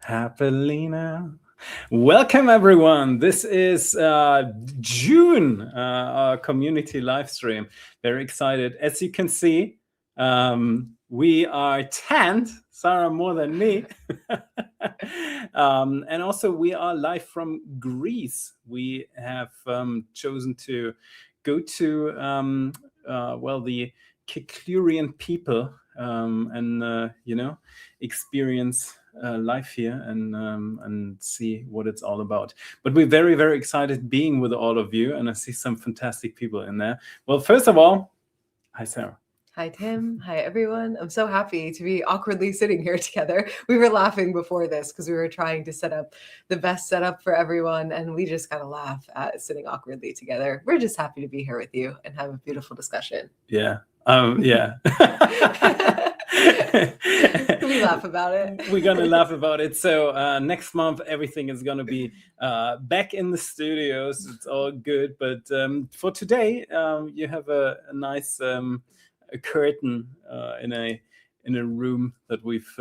Happily now. Welcome, everyone. This is June, our community live stream. Very excited. As you can see, we are tanned, Sarah more than me. And also, we are live from Greece. We have chosen to go to, the Kyklian people and, experience life here and see what it's all about. But we're very, very excited being with all of you, and I see some fantastic people in there. Well, first of all, hi, Sarah. Hi, Tim. Hi, everyone. I'm so happy to be awkwardly sitting here together. We were laughing before this because we were trying to set up the best setup for everyone, and we just got to laugh at sitting awkwardly together. We're just happy to be here with you and have a beautiful discussion. Yeah. We laugh about it. We're going to laugh about it. So next month, everything is going to be back in the studios. It's all good. But for today, you have a nice a curtain in a room that we've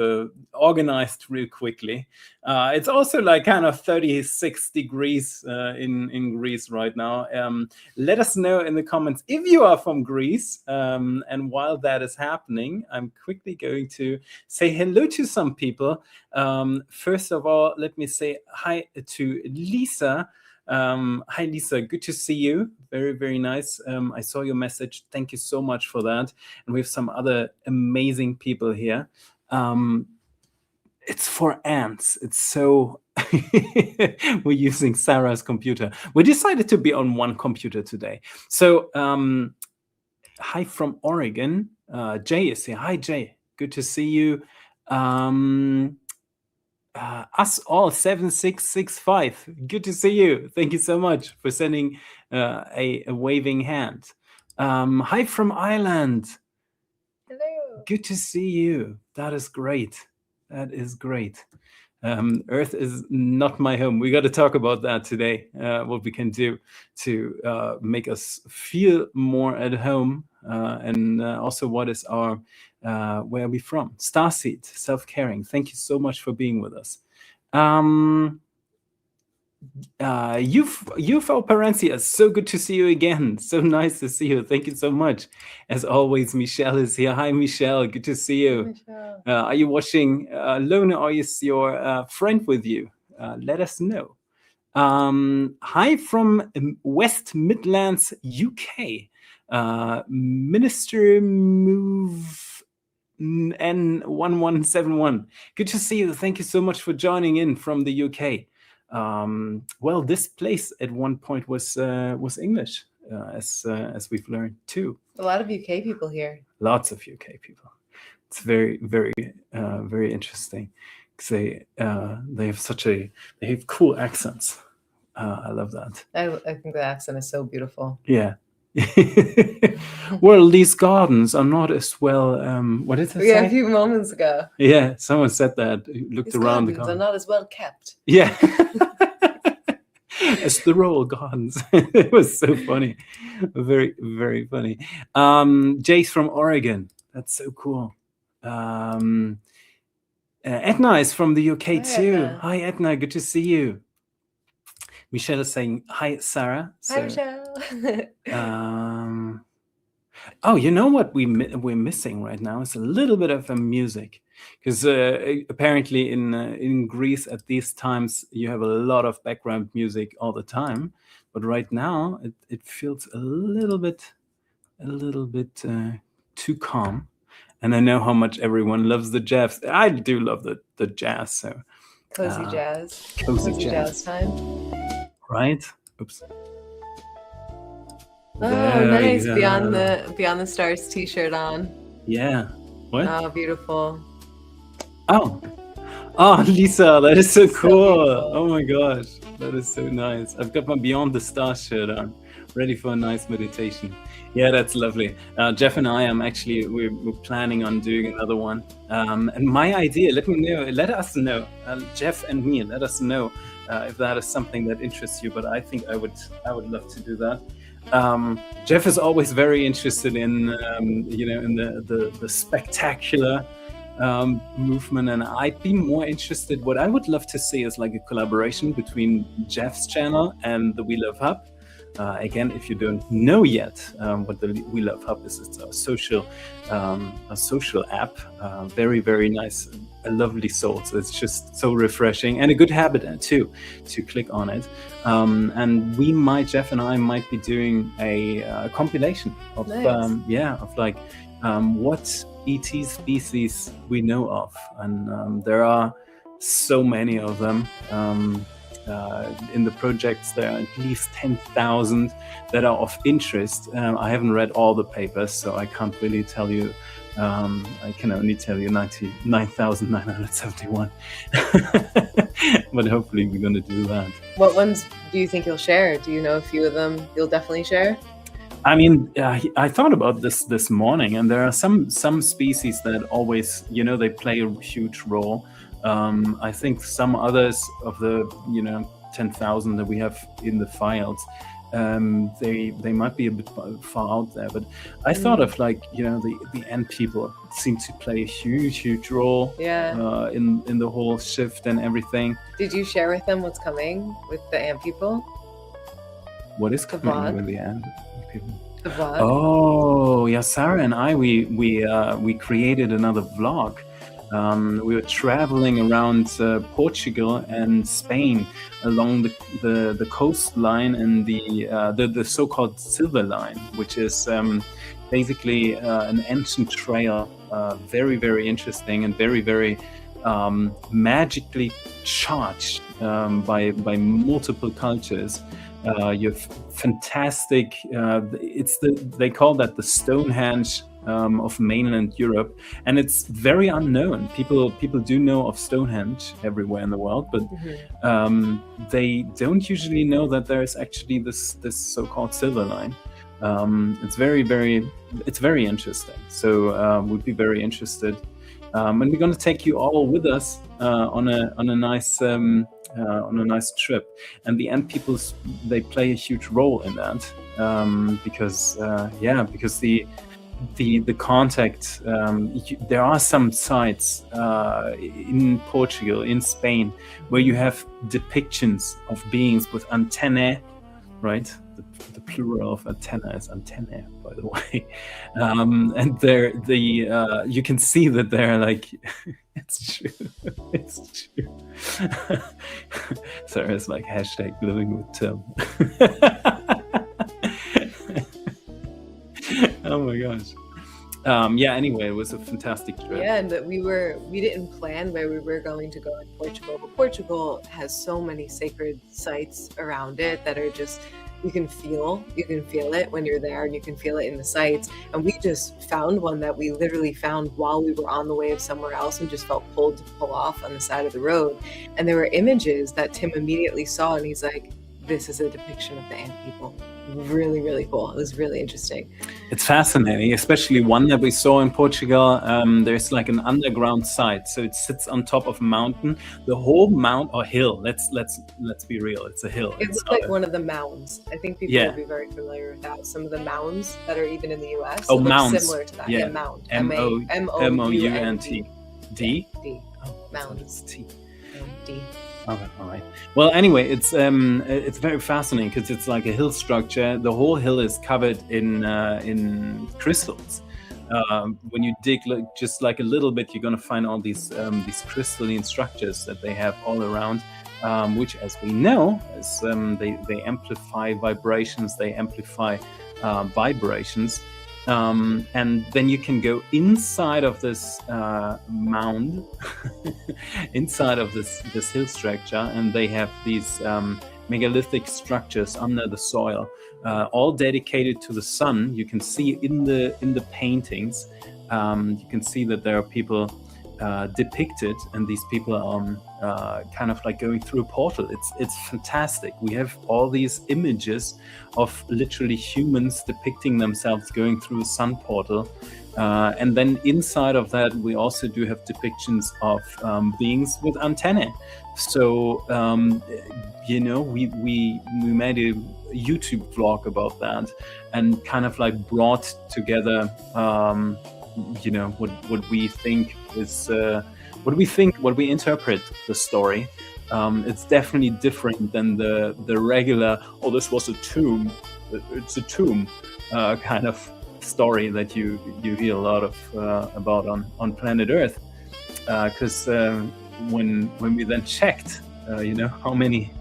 organized real quickly. It's also like kind of 36 degrees in Greece right now. Let us know in the comments if you are from Greece. And while that is happening, I'm quickly going to say hello to some people. First of all, let me say hi to Lisa. Hi, Lisa. Good to see you. Very, very nice. I saw your message. Thank you so much for that. And we have some other amazing people here. It's for ants. It's so... We're using Sarah's computer. We decided to be on one computer today. So, hi from Oregon. Jay is here. Hi, Jay. Good to see you. Us all 7665. Good to see you. Thank you so much for sending a waving hand. Hi from Ireland. Hello. Good to see you. That is great. That is great. Earth is not my home. We got to talk about that today. What we can do to make us feel more at home, and also what is our where are we from? Starseed, self-caring. Thank you so much for being with us. UFO Parencia, so good to see you again. So nice to see you. Thank you so much. As always, Michelle is here. Hi, Michelle. Good to see you. Are you watching alone, or is your friend with you? Let us know. Hi from West Midlands, UK. Minister Move N1171. Good to see you. Thank you so much for joining in from the UK. Well, this place at one point was English, as we've learned too. A lot of UK people here. Lots of UK people. It's very, very, very interesting. They have cool accents. I love that. I think the accent is so beautiful. Yeah. Well, these gardens are not as well. What did they say? Yeah, a few moments ago. Yeah, someone said that. Looked these around the gardens garden. are not as well kept. Yeah. As the royal gardens. It was so funny. Very, very funny. Jace from Oregon. That's so cool. Edna is from the UK too. Edna. Hi, Edna. Good to see you. Michelle is saying, hi, Sarah. Hi, Michelle. Oh, you know what we're missing right now is a little bit of music, because apparently in Greece at these times you have a lot of background music all the time, but right now it feels a little bit too calm. And I know how much everyone loves the jazz. I do love the jazz. So cozy jazz. Cozy jazz time. Right? Oops. Oh, nice. Beyond the Stars t-shirt on. Yeah. What? Oh, beautiful. Oh, Lisa, that is so cool. Oh my gosh, that is so nice. I've got my Beyond the Stars shirt on, ready for a nice meditation. Yeah, that's lovely. Jeff and I we're planning on doing another one. And my idea, let us know, Jeff and me, let us know if that is something that interests you. But I think I would love to do that. Jeff is always very interested in in the spectacular, movement, and I'd be more interested. What I would love to see is like a collaboration between Jeff's channel and the We Love Hub. Again, if you don't know yet what the We Love Hub is, it's a social app. Very, very nice, a lovely source. It's just so refreshing and a good habit too to click on it. And Jeff and I might be doing a compilation of Nice. of like what ET species we know of, and there are so many of them. In the projects, there are at least 10,000 that are of interest. I haven't read all the papers, so I can't really tell you. I can only tell you 99,971. But hopefully we're going to do that. What ones do you think you'll share? Do you know a few of them you'll definitely share? I mean, I thought about this morning, and there are some species that always, they play a huge role. I think some others of the 10,000 that we have in the files, they might be a bit far out there. But I thought of like the ant people seem to play a huge role. Yeah. In the whole shift and everything. Did you share with them what's coming with the ant people? What is The coming vlog. with the ant people? The vlog. Oh yeah, Sarah and I we created another vlog. We were traveling around Portugal and Spain along the coastline and the so-called Silver Line, which is basically an ancient trail, very, very interesting and very, very magically charged by multiple cultures. You have fantastic. They call that the Stonehenge of mainland Europe, and it's very unknown. People do know of Stonehenge everywhere in the world, but they don't usually know that there is actually this so-called Silver Line. It's very interesting. So we'd be very interested, and we're going to take you all with us on a nice trip. And the ant peoples, they play a huge role in that because the contact. There are some sites in Portugal, in Spain, where you have depictions of beings with antennae, right? The plural of antenna is antennae, by the way. And you can see that they're like, it's true. It's true. Sarah's like #living with Tim. Oh my gosh. Anyway, it was a fantastic trip. Yeah, and that we didn't plan where we were going to go in Portugal, but Portugal has so many sacred sites around it that are just, you can feel it when you're there, and you can feel it in the sites. And we just found one that we literally found while we were on the way of somewhere else, and just felt pulled to pull off on the side of the road. And there were images that Tim immediately saw, and he's like, this is a depiction of the ant people. Really, really cool. It was really interesting. It's fascinating, especially one that we saw in Portugal. There's like an underground site, so it sits on top of a mountain. The whole mount or hill. Let's be real. It's a hill. It looks like one of the mounds. I think people will be very familiar with that. Some of the mounds that are even in the U.S. Oh, mounds. Similar to that. Yeah, mound. M-O-U-N-T. D. D. Oh, Mounds. T. D. Okay, all right. Well, anyway, it's very fascinating because it's like a hill structure. The whole hill is covered in crystals. When you dig just like a little bit, you're gonna find all these crystalline structures that they have all around, which, as we know, is they amplify vibrations. They amplify vibrations. And then you can go inside of this mound, inside of this hill structure, and they have these megalithic structures under the soil, all dedicated to the sun. You can see in the paintings, you can see that there are people depicted, and these people are kind of like going through a portal. It's fantastic. We have all these images of literally humans depicting themselves going through a sun portal, and then inside of that we also do have depictions of beings with antennae. So we made a YouTube vlog about that, and kind of like brought together what we think is what we interpret the story. It's definitely different than the regular, oh, this was a tomb, it's a tomb kind of story that you hear a lot of about on planet Earth. Because when we then checked, how many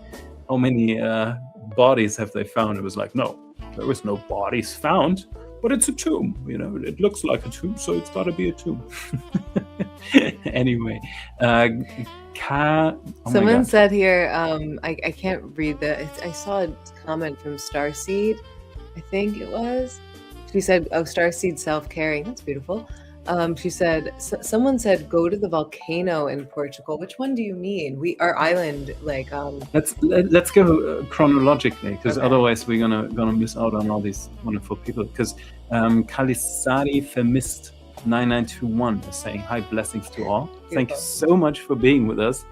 bodies have they found, it was like, no, there was no bodies found, but it's a tomb. It looks like a tomb, so it's got to be a tomb. Anyway, someone said here, I can't read I saw a comment from Starseed, I think it was. She said, oh, Starseed self-caring, that's beautiful. She said, someone said, go to the volcano in Portugal. Which one do you mean? Our island, like let's go chronologically, because Okay. otherwise we're gonna miss out on all these wonderful people. Because Kalisari Femist 9921 is saying, hi, blessings to all. Thank you so much for being with us.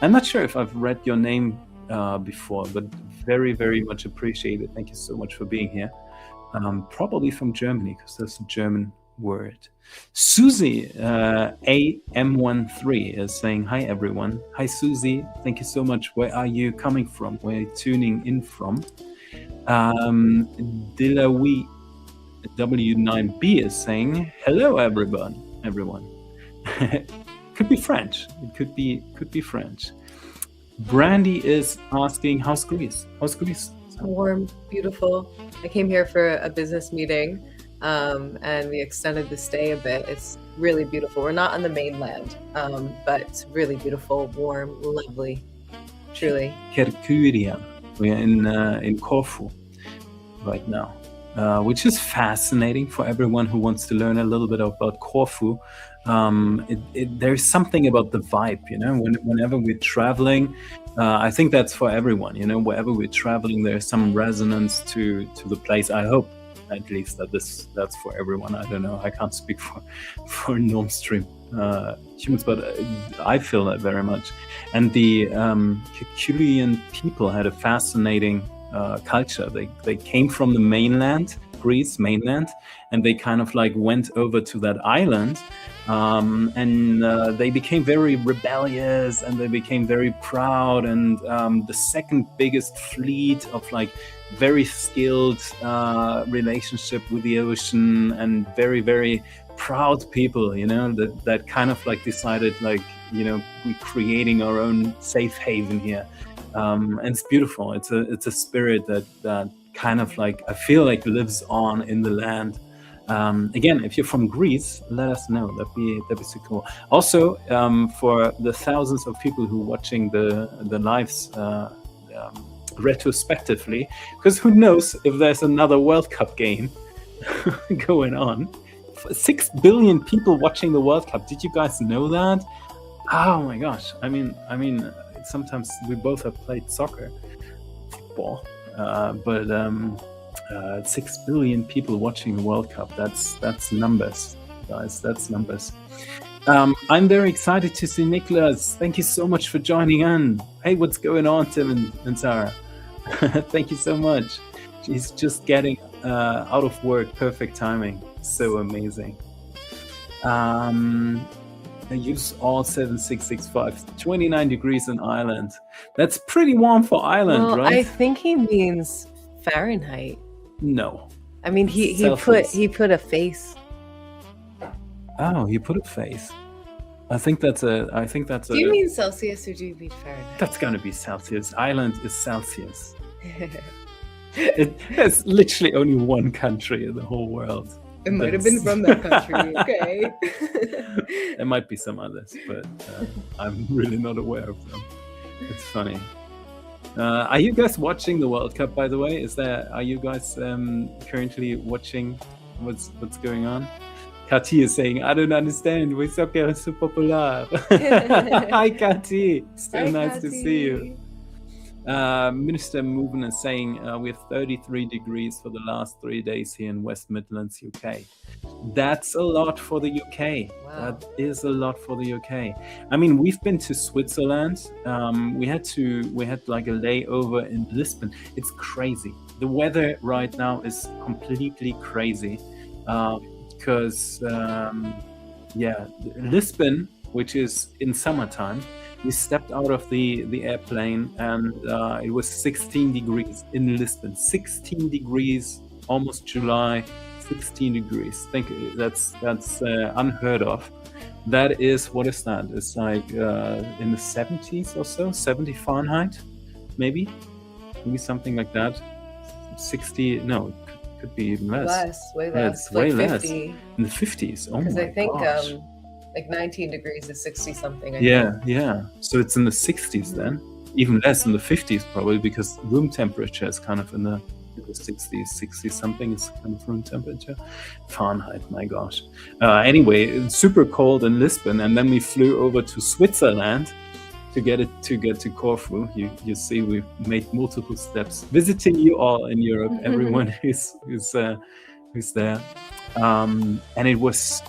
I'm not sure if I've read your name before, but very, very much appreciated. Thank you so much for being here. Probably from Germany, because that's a German word. Susie AM13 is saying, hi everyone. Hi Susie, thank you so much. Where are you coming from? Where are you tuning in from? Dilawi W9B is saying, hello everyone. Could be French. It could be French. Brandy is asking, how's Greece? Warm, beautiful. I came here for a business meeting, and we extended the stay a bit. It's really beautiful. We're not on the mainland, but it's really beautiful, warm, lovely, truly. Kerkyria. We're in Corfu right now, which is fascinating for everyone who wants to learn a little bit about Corfu. There's something about the vibe, whenever we're traveling. I think that's for everyone, wherever we're traveling, there's some resonance to the place. I hope at least that's for everyone. I don't know. I can't speak for non-stream humans, but I feel that very much. And the Kikulian people had a fascinating culture. They came from the mainland, Greece mainland, and they kind of like went over to that island. And they became very rebellious, and they became very proud, and the second biggest fleet of like very skilled relationship with the ocean, and very, very proud people, that kind of like decided, like, we're creating our own safe haven here. And it's beautiful. It's a spirit that kind of like, I feel like lives on in the land. Again, if you're from Greece, let us know. That'd be so cool. Also, for the thousands of people who are watching the lives retrospectively, because who knows if there's another World Cup game going on. 6 billion people watching the World Cup. Did you guys know that? Oh my gosh! I mean, sometimes we both have played football, but 6 billion people watching the World Cup. That's numbers, guys. That's numbers. I'm very excited to see Nicholas. Thank you so much for joining in. Hey, what's going on, Tim and Sarah? Thank you so much. He's just getting out of work. Perfect timing. So amazing. I use all 7665. 29 degrees in Ireland. That's pretty warm for Ireland, right? I think he means Fahrenheit. No. I mean, he put a face. Oh, he put a face. I think that's Do you mean Celsius or do you mean Fahrenheit? That's gonna be Celsius. Ireland is Celsius. There's literally only one country in the whole world. It might have been from that country. Okay. There might be some others, but I'm really not aware of them. It's funny. Are you guys watching the World Cup, by the way? Are you guys currently watching what's going on? Kati is saying, I don't understand. Why soccer is so popular. Hi, Kati. So nice to see you. Minister Moven is saying we have 33 degrees for the last 3 days here in West Midlands, UK. That's a lot for the UK. Wow. That is a lot for the UK. I mean, we've been to Switzerland. We had like a layover in Lisbon. It's crazy. The weather right now is completely crazy. because Lisbon, which is in summertime, we stepped out of the airplane and it was 16 degrees in Lisbon. 16 degrees, almost July. 16 degrees. Think that's unheard of. That is, what is that? It's like in the 70s or so, 70 Fahrenheit, maybe something like that. 60? No, it could be even less. Way less. It's way like less. 50. In the 50s. Oh my Because I think gosh. like 19 degrees is 60 something. I Yeah, think. yeah. So it's in the 60s then, even less in the 50s probably, because room temperature is kind of in the 60s, 60 something is kind of room temperature. Fahrenheit, my gosh. Anyway, it's super cold in Lisbon, and then we flew over to Switzerland to get to Corfu. You see, we've made multiple steps, visiting you all in Europe, everyone who's there, and it was.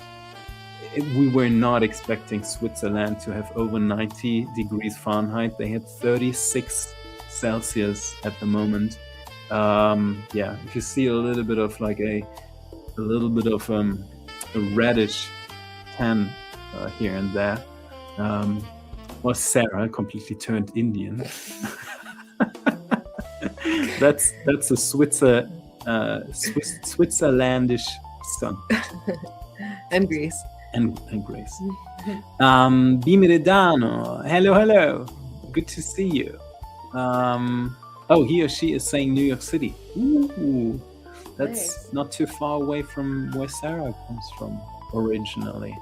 We were not expecting Switzerland to have over 90 degrees Fahrenheit. They had 36 Celsius at the moment. If you see a little bit of like a reddish tan here and there, or Sarah completely turned Indian. that's a Switzerlandish sun. And Greece. And Grace. Bimiridano, hello. Good to see you. He or she is saying New York City. Ooh, that's not too far away from where Sarah comes from originally,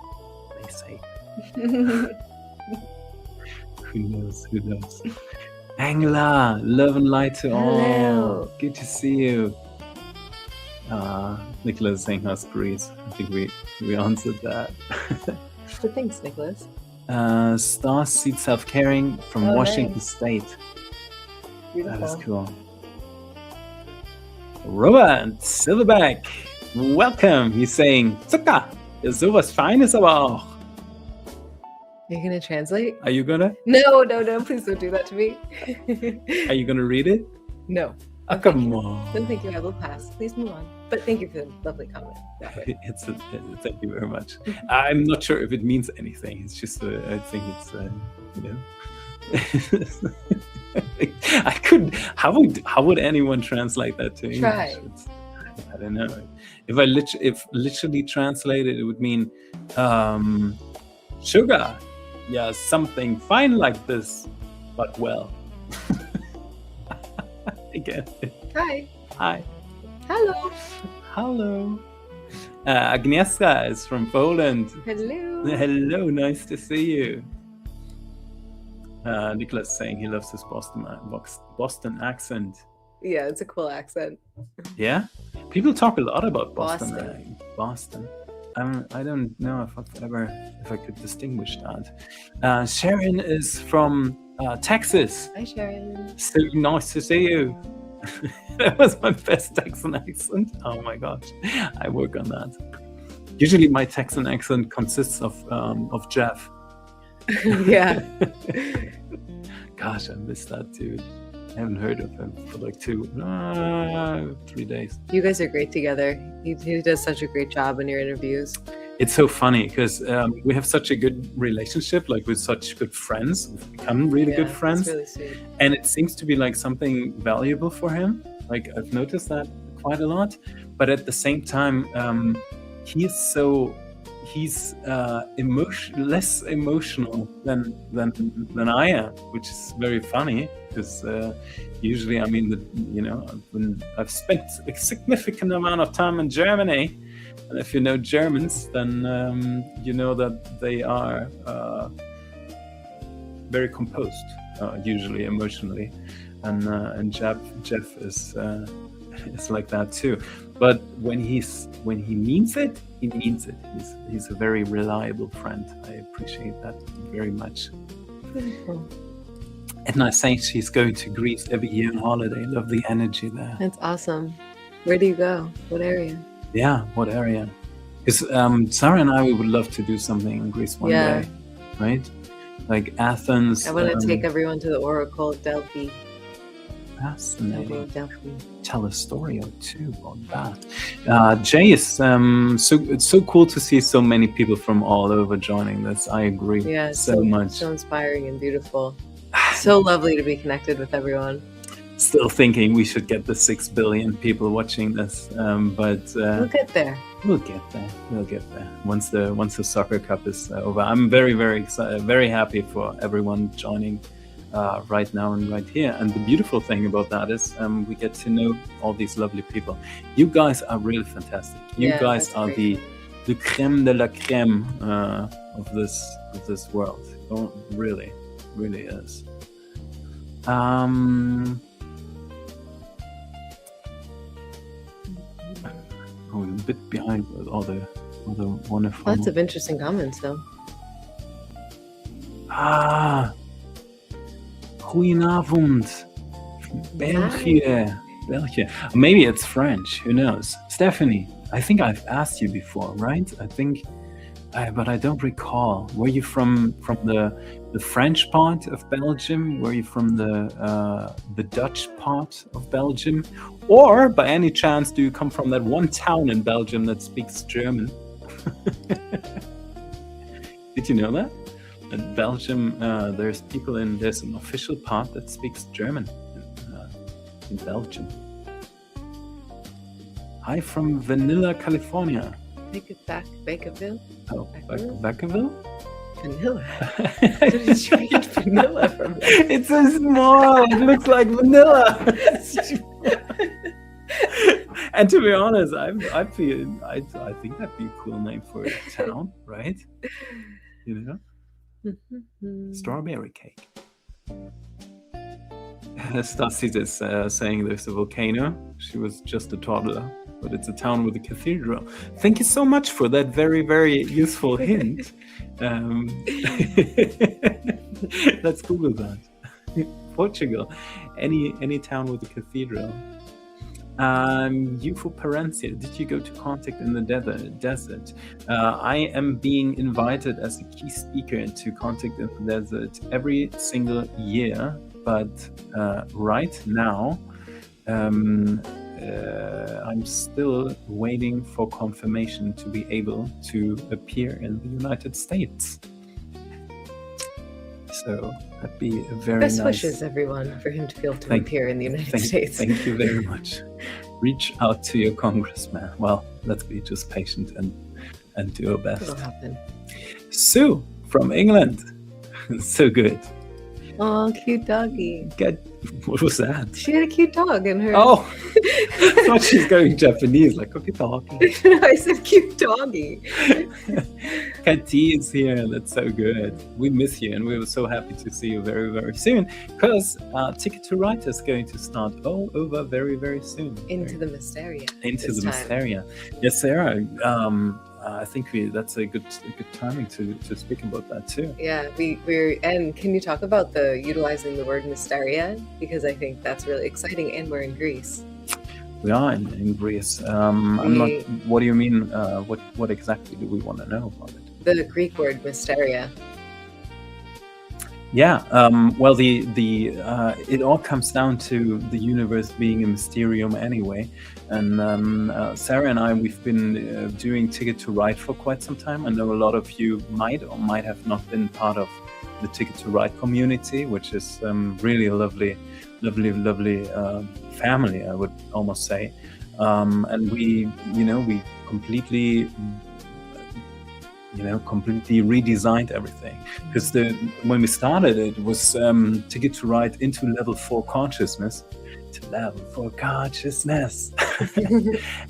they say. Who knows? Angela, love and light to all. Hello. Good to see you. Nicholas saying how's Greece. I think we answered that. Good thanks, Nicholas. Star Seed Self-Caring from Washington State. Beautiful. That is cool. Robert Silverback, welcome. He's saying, Zucker, ist sowas Feines aber auch. Are you going to translate? Are you gonna? No, please don't do that to me. Are you gonna read it? No. Oh, come on. Then thank you, I will pass. Please move on. But thank you for the lovely comment. Thank you very much. I'm not sure if it means anything. It's just, I think it's, I couldn't. How would anyone translate that to English? Try. I don't know. If literally translated, it would mean sugar. Yeah, something fine like this, but well. Again. Hi. Hello. Agnieszka is from Poland. Hello, nice to see you. Nicholas saying he loves his Boston accent. Yeah, it's a cool accent. Yeah? People talk a lot about Boston. I don't know if I could distinguish that. Sharon is from Texas. Hi, Sharon. So nice to see you. That was my best Texan accent. Oh my gosh, I work on that. Usually my Texan accent consists of Jeff. Yeah. Gosh, I missed that dude. I haven't heard of him for like 3 days. You guys are great together. He does such a great job in your interviews. It's so funny because we have such a good relationship, like we're such good friends. We've become really good friends. That's really sweet. And it seems to be like something valuable for him. Like I've noticed that quite a lot. But at the same time, he's less emotional than I am, which is very funny because usually, I mean, I've spent a significant amount of time in Germany. And if you know Germans, then you know that they are very composed, usually emotionally, and Jeff is like that too. But when he means it, he means it. He's a very reliable friend. I appreciate that very much. Beautiful. And I think she's going to Greece every year on holiday. Love the energy there. That's awesome. Where do you go? What area? Yeah, what area? Because Sarah and I, we would love to do something in Greece one day, right? Like Athens. I want to take everyone to the Oracle at Delphi. Fascinating. Definitely. Tell a story or two about that. Jay is it's so cool to see so many people from all over joining this. I agree. Yeah, so much. So inspiring and beautiful. So lovely to be connected with everyone. Still thinking we should get the 6 billion people watching this, but we'll get there. We'll get there. We'll get there once the soccer cup is over. I'm very, very excited, very happy for everyone joining right now and right here. And the beautiful thing about that is we get to know all these lovely people. You guys are really fantastic. You guys are the creme de la creme of this world. Oh, really is. We're a bit behind with all the wonderful. Lots of interesting comments, though. Goedenavond. België. Maybe it's French. Who knows? Stephanie, I think I've asked you before, right? I think, but I don't recall. Were you from the French part of Belgium? Were you from the Dutch part of Belgium? Or by any chance, do you come from that one town in Belgium that speaks German? Did you know that? In Belgium, there's an official part that speaks German in Belgium. Hi from Vanilla, California. Make it back, Bakerville. Oh, Bakerville? Vanilla. Where did you get vanilla from? It's so small. It looks like vanilla. And to be honest, I think that'd be a cool name for a town, right? You know, strawberry cake. Stasi is saying there's a volcano. She was just a toddler, but it's a town with a cathedral. Thank you so much for that very, very useful hint. Let's Google that. Portugal, any town with a cathedral. You for Parencia, did you go to Contact in the Desert? I am being invited as a key speaker to Contact in the Desert every single year, but right now I'm still waiting for confirmation to be able to appear in the United States. So that'd be a very best nice... wishes, everyone, for him to be able to appear in the United States. Thank you very much. Reach out to your congressman. Well, let's be just patient and do our best. It'll happen. Sue from England. So good. Oh, cute doggy. What was that? She had a cute dog in her. Oh, I thought she's going Japanese, like okay, doggy. I said cute doggy. Kati is here. That's so good. We miss you, and we were so happy to see you very, very soon. Because Ticket to Ride is going to start all over very, very soon. Into the Mysteria. Into the Mysteria. Yes, Sarah. I think that's a good timing to speak about that too. Yeah, and can you talk about the utilizing the word Mysteria, because I think that's really exciting, and we're in Greece. We are in Greece. I'm not. What do you mean? What exactly do we want to know about it? The Greek word Mysteria. Yeah. Well, it all comes down to the universe being a mysterium anyway. And Sarah and I, we've been doing Ticket to Ride for quite some time. I know a lot of you might or might have not been part of the Ticket to Ride community, which is really a lovely family, I would almost say. And we completely redesigned everything, because when we started, it was Ticket to Ride into level 4 consciousness.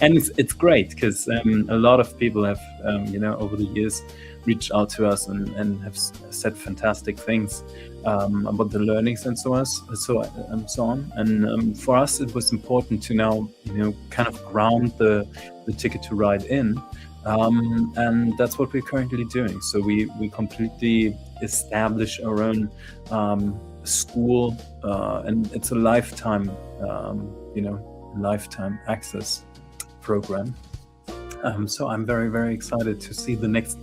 And it's great because a lot of people have over the years reached out to us and have said fantastic things about the learnings and so on. And for us, it was important to now kind of ground the Ticket to Ride in. And that's what we're currently doing. So we completely establish our own school, and it's a lifetime access program. So I'm very, very excited to see the next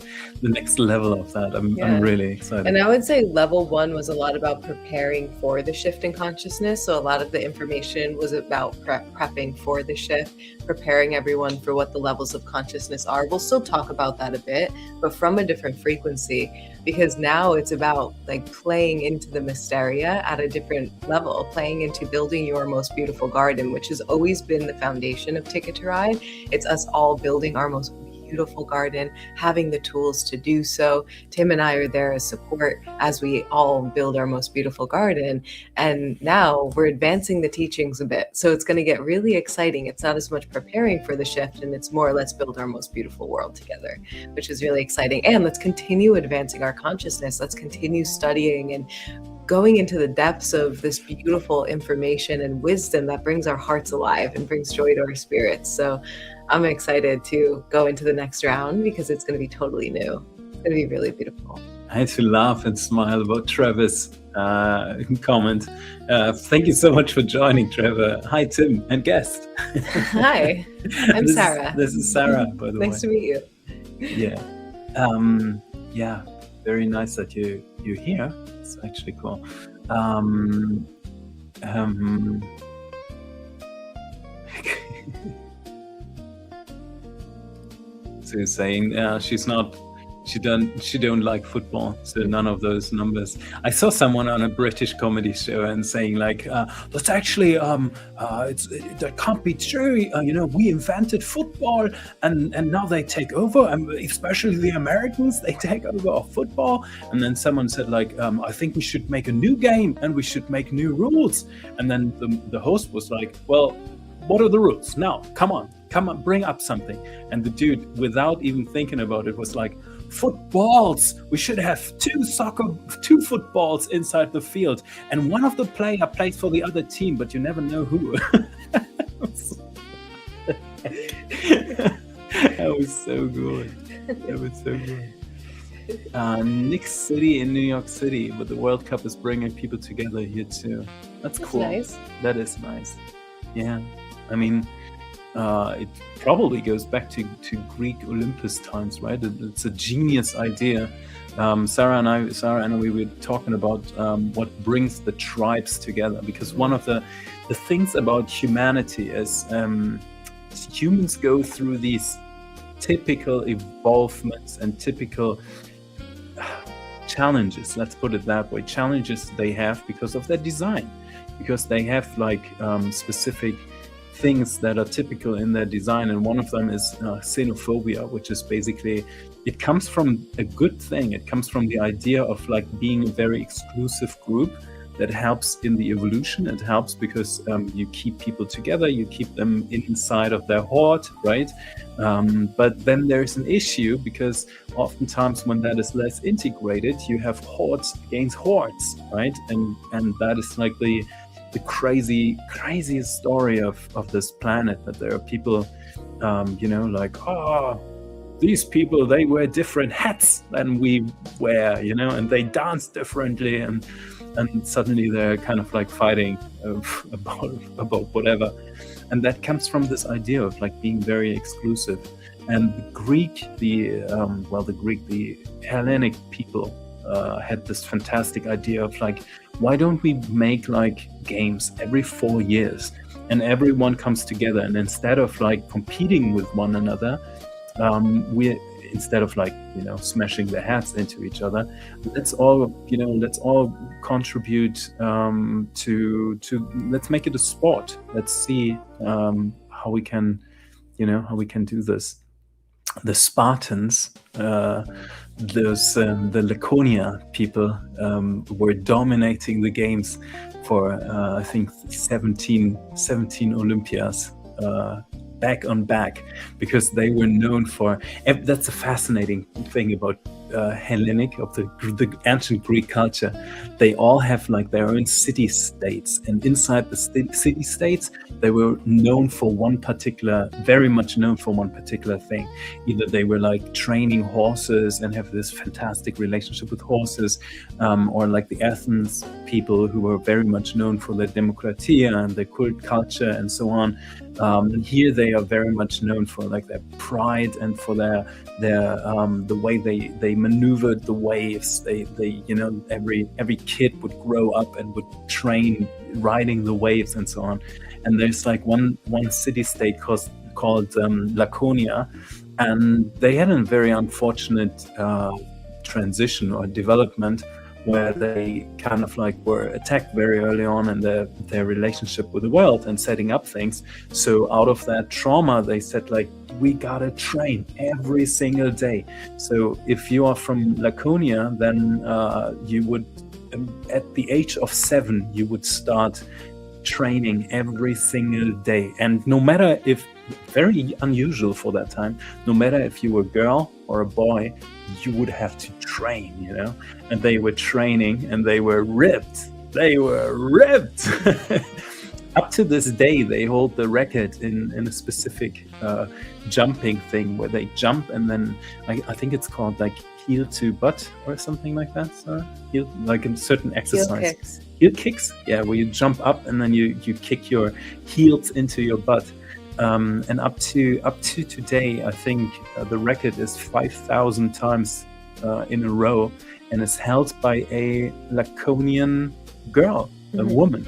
level of that. I'm Yeah. really excited. And I would say level 1 was a lot about preparing for the shift in consciousness. So a lot of the information was about prepping for the shift, preparing everyone for what the levels of consciousness are. We'll still talk about that a bit, but from a different frequency, because now it's about like playing into the mysteria at a different level, playing into building your most beautiful garden, which has always been the foundation of Ticket to Ride. It's us all building our most beautiful garden, having the tools to do so. Tim and I are there as support as we all build our most beautiful garden. And now we're advancing the teachings a bit. So it's going to get really exciting. It's not as much preparing for the shift, and it's more let's build our most beautiful world together, which is really exciting. And let's continue advancing our consciousness. Let's continue studying and going into the depths of this beautiful information and wisdom that brings our hearts alive and brings joy to our spirits. So I'm excited to go into the next round because it's going to be totally new. It's going to be really beautiful. I had to laugh and smile about Trevor's comment. Thank you so much for joining, Trevor. Hi, Tim, and guest. Hi, I'm Sarah. This is Sarah, by the way. Nice to meet you. Yeah. Yeah, very nice that you're here. It's actually cool. So you're saying she don't like football, so none of those numbers. I saw someone on a British comedy show and saying like, that's actually that can't be true. We invented football, and now they take over, and especially the Americans, they take over our football. And then someone said like, I think we should make a new game and we should make new rules. And then the host was like, well, what are the rules? Now, come on, bring up something. And the dude, without even thinking about it, was like, footballs. We should have two footballs inside the field, and one of the player plays for the other team, but you never know who. That was so good. Nick City in New York City, but the World Cup is bringing people together here too. That's cool. Nice. That is nice. Yeah, I mean, it probably goes back to Greek Olympus times, right? It's a genius idea. Sarah and I, we were talking about what brings the tribes together, because one of the things about humanity is humans go through these typical evolvements and typical challenges, let's put it that way, challenges they have because of their design, because they have like specific things that are typical in their design. And one of them is xenophobia, which is basically, it comes from a good thing. It comes from the idea of like being a very exclusive group that helps in the evolution. It helps because you keep people together, you keep them inside of their horde, right? But then there's an issue, because oftentimes when that is less integrated, you have hordes against hordes, right? And that is like the craziest story of this planet, that there are people, like, these people, they wear different hats than we wear, and they dance differently, and suddenly they're kind of like fighting about whatever. And that comes from this idea of like being very exclusive. And the Hellenic people had this fantastic idea of like, why don't we make like games every 4 years, and everyone comes together, and instead of like competing with one another, instead of like smashing their heads into each other, let's all contribute to let's make it a sport. Let's see how we can do this. The Spartans, the Laconia people, were dominating the games for I think 17 Olympiads back on back, because they were known for. That's a fascinating thing about Hellenic, of the ancient Greek culture. They all have like their own city-states, and inside the city-states, they were very much known for one particular thing. Either they were like training horses and have this fantastic relationship with horses, or like the Athens people, who were very much known for their demokratia and their cult culture and so on. Here they are very much known for like their pride and for their the way they maneuvered the waves. They every kid would grow up and would train riding the waves and so on. And there's like one city state called Laconia, and they had a very unfortunate transition or development where they kind of like were attacked very early on in their relationship with the world and setting up things. So out of that trauma, they said like, we gotta train every single day. So if you are from Laconia, then you would, at the age of 7, you would start training every single day. And no matter if, very unusual for that time, no matter if you were a girl or a boy, you would have to train, and they were training and they were ripped. Up to this day, they hold the record in a specific jumping thing where they jump and then I think it's called like heel to butt or something like that. So heel, like in certain exercise. Heel kicks, yeah, where you jump up and then you kick your heels into your butt. And up to today, I think the record is 5,000 times in a row, and is held by a Laconian girl, a woman,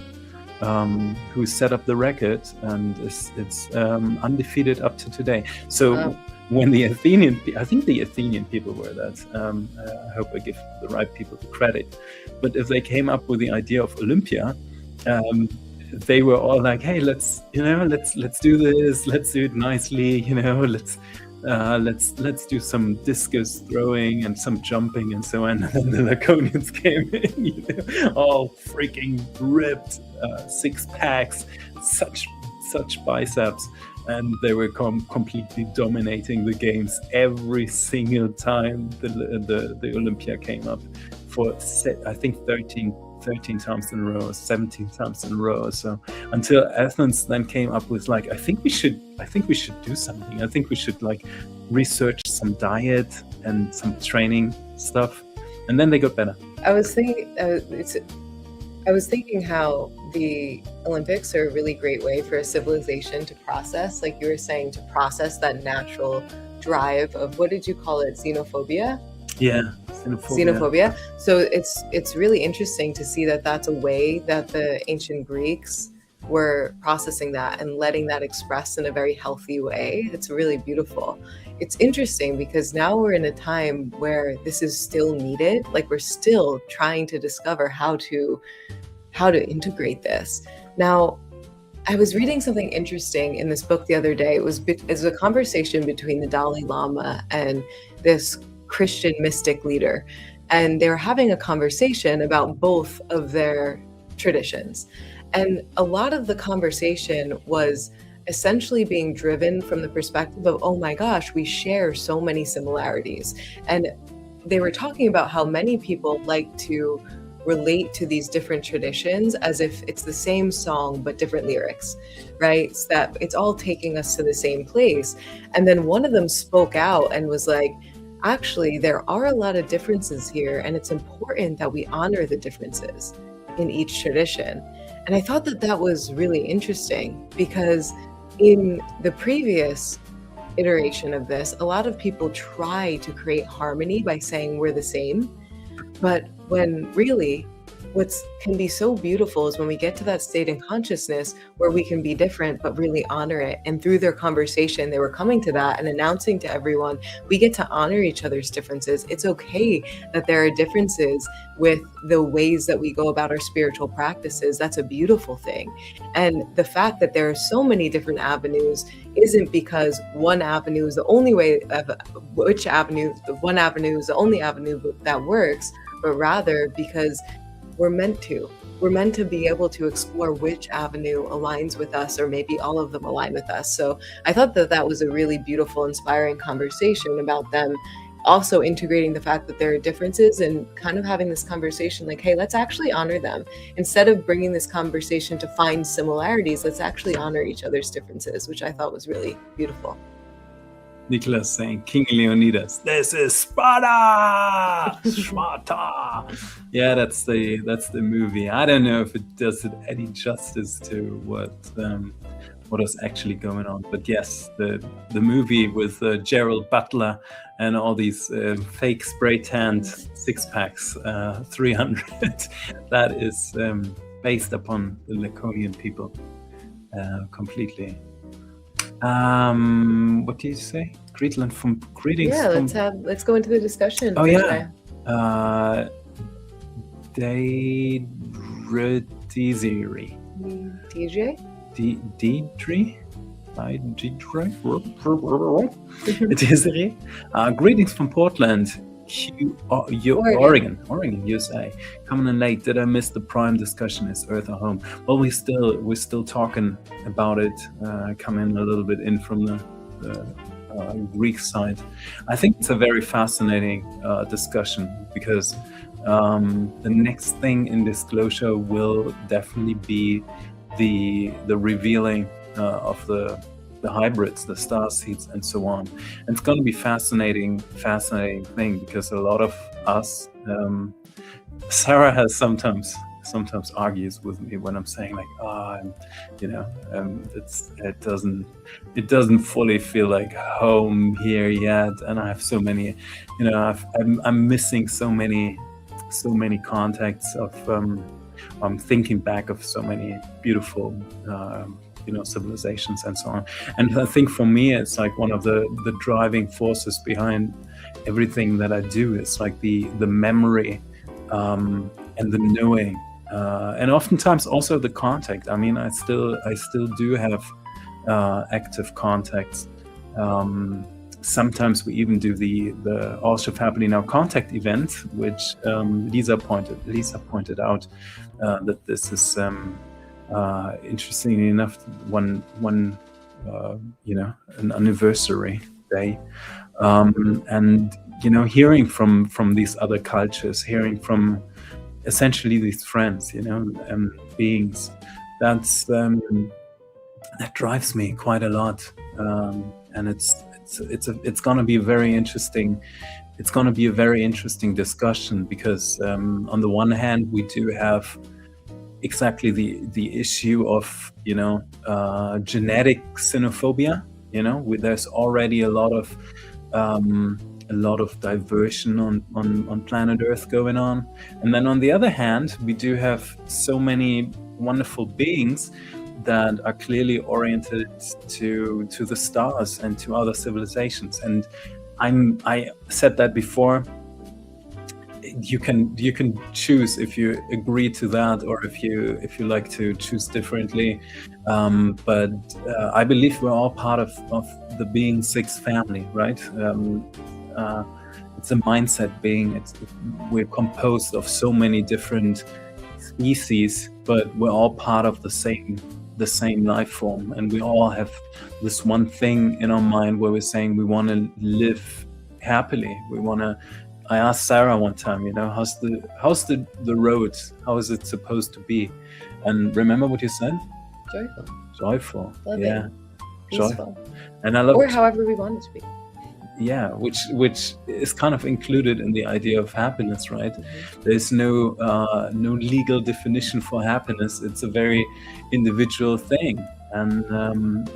who set up the record, and it's undefeated up to today. So when the Athenian people were that. I hope I give the right people the credit. But if they came up with the idea of Olympia, they were all like, "Hey, let's do this. Let's do it nicely. Let's do some discus throwing and some jumping and so on." And then the Laconians came in, all freaking ripped, 6 packs, such biceps, and they were completely dominating the games every single time the Olympia came up for I think 13 times in a row, 17 times in a row. So until Athens then came up with like, I think we should do something. I think we should like research some diet and some training stuff, and then they got better. I was thinking how the Olympics are a really great way for a civilization to process, like you were saying, to process that natural drive of, what did you call it, xenophobia? Yeah, xenophobia. So it's really interesting to see that that's a way that the ancient Greeks were processing that and letting that express in a very healthy way. It's really beautiful. It's interesting because now we're in a time where this is still needed. Like, we're still trying to discover how to integrate this. Now, I was reading something interesting in this book the other day. It was a conversation between the Dalai Lama and this Christian mystic leader, and they were having a conversation about both of their traditions. And a lot of the conversation was essentially being driven from the perspective of, oh my gosh, we share so many similarities. And they were talking about how many people like to relate to these different traditions as if it's the same song but different lyrics, right? So that it's all taking us to the same place. And then one of them spoke out and was like, actually, there are a lot of differences here, and it's important that we honor the differences in each tradition. And I thought that that was really interesting, because in the previous iteration of this, a lot of people try to create harmony by saying we're the same. But when really what can be so beautiful is when we get to that state in consciousness where we can be different, but really honor it. And through their conversation, they were coming to that and announcing to everyone, we get to honor each other's differences. It's okay that there are differences with the ways that we go about our spiritual practices. That's a beautiful thing. And the fact that there are so many different avenues isn't because one avenue is the only way of one avenue is the only avenue that works, but rather because we're meant to be able to explore which avenue aligns with us, or maybe all of them align with us. So I thought that that was a really beautiful, inspiring conversation about them also integrating the fact that there are differences and kind of having this conversation like, hey, let's actually honor them. Instead of bringing this conversation to find similarities, let's actually honor each other's differences, which I thought was really beautiful. Nicholas saying, King Leonidas, this is Sparta! Sparta! Yeah, that's the movie. I don't know if it does it any justice to what what is actually going on. But yes, the movie with Gerald Butler and all these fake spray tanned six packs, 300, that is based upon the Laconian people completely. What do you say? Greetings from. Yeah, let's go into the discussion. Oh yeah. Deidre. DJ? Deidre? Desiree. Greetings from Portland, Oregon, USA. Coming in late. Did I miss the prime discussion? Is Earth a home? Well, we're still talking about it. Coming a little bit in from the Greek side. I think it's a very fascinating discussion because the next thing in disclosure will definitely be the revealing of the hybrids, the star seeds, and so on. And it's going to be fascinating thing because a lot of us, Sarah has sometimes argues with me when I'm saying like, it doesn't fully feel like home here yet, and I have so many, I'm missing so many contacts of. I'm thinking back of so many beautiful. Civilizations and so on. And I think for me, it's like one of the driving forces behind everything that I do. It's like the memory and the knowing, and oftentimes also the contact. I mean, I still do have active contacts. Sometimes we even do the All Shift Happening Now contact event, which Lisa pointed out that this is. Interestingly enough, one an anniversary day, and hearing from these other cultures, hearing from essentially these friends, beings, that drives me quite a lot, and it's going to be a very interesting. It's going to be a very interesting discussion because on the one hand we do have exactly the issue of genetic xenophobia. There's already a lot of diversion on planet Earth going on, and then on the other hand we do have so many wonderful beings that are clearly oriented to the stars and to other civilizations. And I said that before. You can choose if you agree to that or if you like to choose differently, but I believe we're all part of the being six family, right? It's a mindset being. We're composed of so many different species, but we're all part of the same life form, and we all have this one thing in our mind where we're saying we want to live happily. I asked Sarah one time, how's the road? How is it supposed to be? And remember what you said? Joyful. Loving. Yeah. Peaceful. Joyful. And I love or however we want it to be. Yeah, which is kind of included in the idea of happiness, right? Mm-hmm. There's no legal definition for happiness. It's a very individual thing, and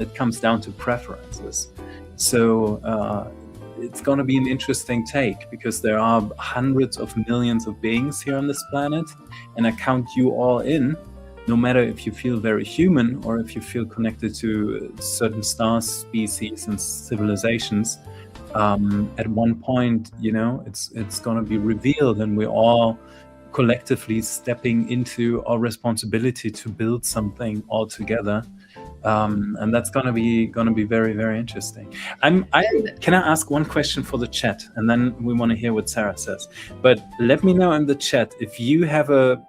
it comes down to preferences. So it's going to be an interesting take because there are hundreds of millions of beings here on this planet, and I count you all in, no matter if you feel very human or if you feel connected to certain star species and civilizations. At one point, it's going to be revealed, and we're all collectively stepping into our responsibility to build something all together. And that's gonna be very, very interesting. Can I ask one question for the chat, and then we want to hear what Sarah says. But let me know in the chat if you have a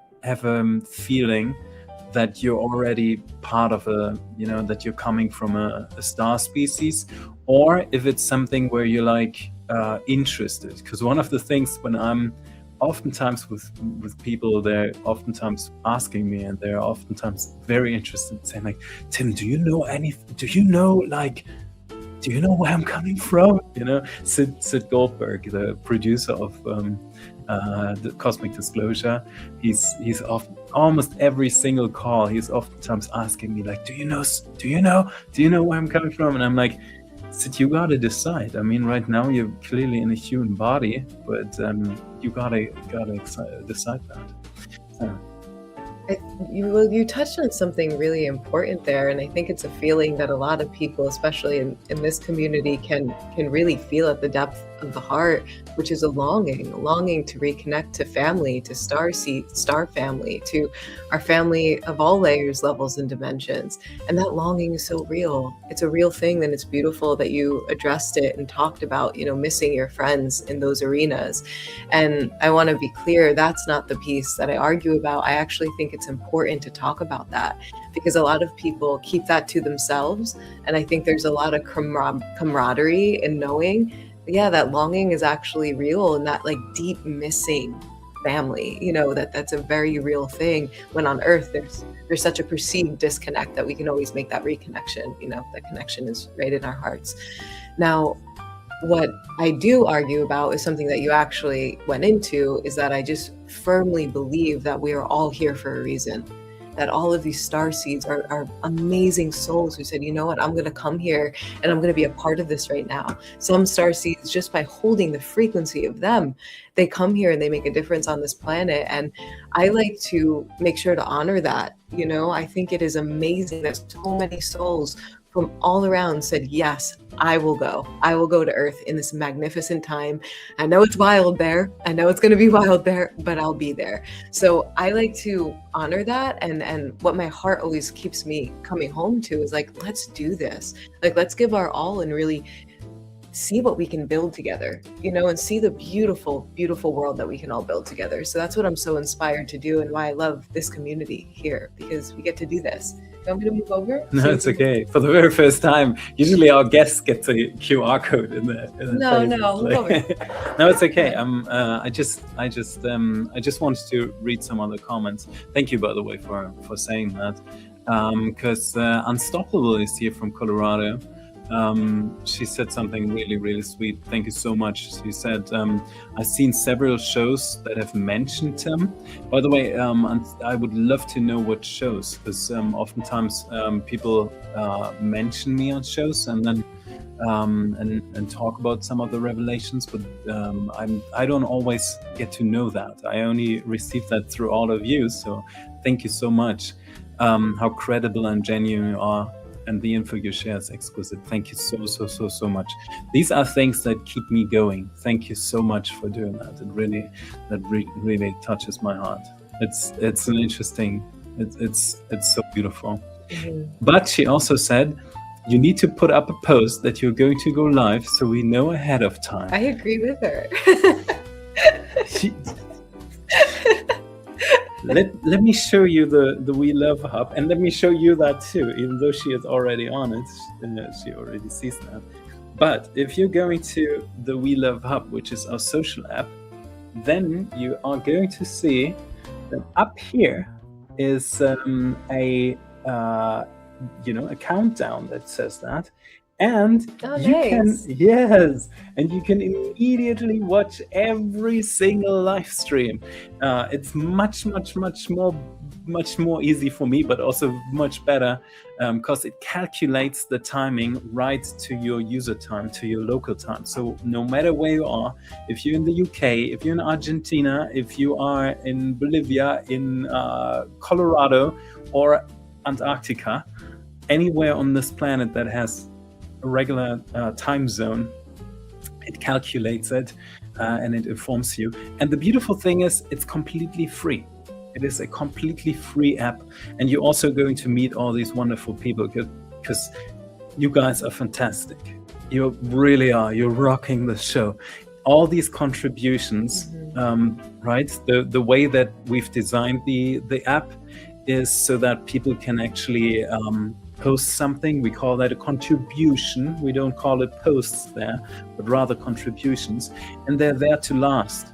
feeling that you're already part of that you're coming from a star species, or if it's something where you're like interested. Because one of the things when I'm oftentimes with people, they're oftentimes asking me, and they're oftentimes very interested, saying like, Tim, do you know like do you know where I'm coming from? You know, Sid Goldberg, the producer of the Cosmic Disclosure, he's often, almost every single call, he's oftentimes asking me like, do you know where I'm coming from? And I'm like, Sid, you gotta decide. I mean, right now you're clearly in a human body, but you gotta decide that. So. You touched on something really important there, and I think it's a feeling that a lot of people, especially in this community, can really feel at the depth of the heart, which is a longing to reconnect to family, to star family, to our family of all layers, levels, and dimensions. And that longing is so real. It's a real thing, and it's beautiful that you addressed it and talked about, missing your friends in those arenas. And I want to be clear, that's not the piece that I argue about. I actually think it's important to talk about that, because a lot of people keep that to themselves. And I think there's a lot of camaraderie in knowing, yeah, that longing is actually real, and that like deep missing family, that's a very real thing. When on earth there's such a perceived disconnect that we can always make that reconnection. That connection is right in our hearts. Now, what I do argue about is something that you actually went into, is that I just firmly believe that we are all here for a reason. That all of these star seeds are amazing souls who said, you know what, I'm going to come here and I'm going to be a part of this right now. Some star seeds, just by holding the frequency of them, they come here and they make a difference on this planet. And I like to make sure to honor that. I think it is amazing that so many souls from all around said, yes, I will go to Earth in this magnificent time. I know it's wild there. I know it's going to be wild there, but I'll be there. So I like to honor that. And what my heart always keeps me coming home to is like, let's do this. Like, let's give our all and really see what we can build together, and see the beautiful, beautiful world that we can all build together. So that's what I'm so inspired to do, and why I love this community here, because we get to do this. You want me to move over? No, it's okay. For the very first time, usually our guests get the QR code in the No, no, it's okay. I just wanted to read some other comments. Thank you, by the way, for saying that. Because Unstoppable is here from Colorado. She said something really, really sweet. Thank you so much. She said, I've seen several shows that have mentioned him. By the way, I would love to know what shows, because oftentimes people mention me on shows and then and talk about some of the revelations, but I don't always get to know that. I only receive that through all of you. So thank you so much. How credible and genuine you are. And the info you share is exquisite. Thank you so much. These are things that keep me going. Thank you so much for doing that. That really touches my heart. It's an interesting. It's so beautiful. Mm-hmm. But she also said, you need to put up a post that you're going to go live, so we know ahead of time. I agree with her. Let me show you the We Love Hub, and let me show you that too, even though she is already on it. She already sees that. But if you're going to the We Love Hub, which is our social app, then you are going to see that up here is a countdown that says that. And you can immediately watch every single live stream. It's much more easy for me, but also much better because it calculates the timing right to your user time, to your local time. So no matter where you are, if you're in the UK, if you're in Argentina, if you are in Bolivia, in Colorado, or Antarctica, anywhere on this planet that has a regular time zone, it calculates it and it informs you. And the beautiful thing is, it's completely free. It is a completely free app, and you're also going to meet all these wonderful people because you guys are fantastic. You really are. You're rocking the show. All these contributions, right? The way that we've designed the app is so that people can actually post something. We call that a contribution. We don't call it posts there, but rather contributions, and they're there to last.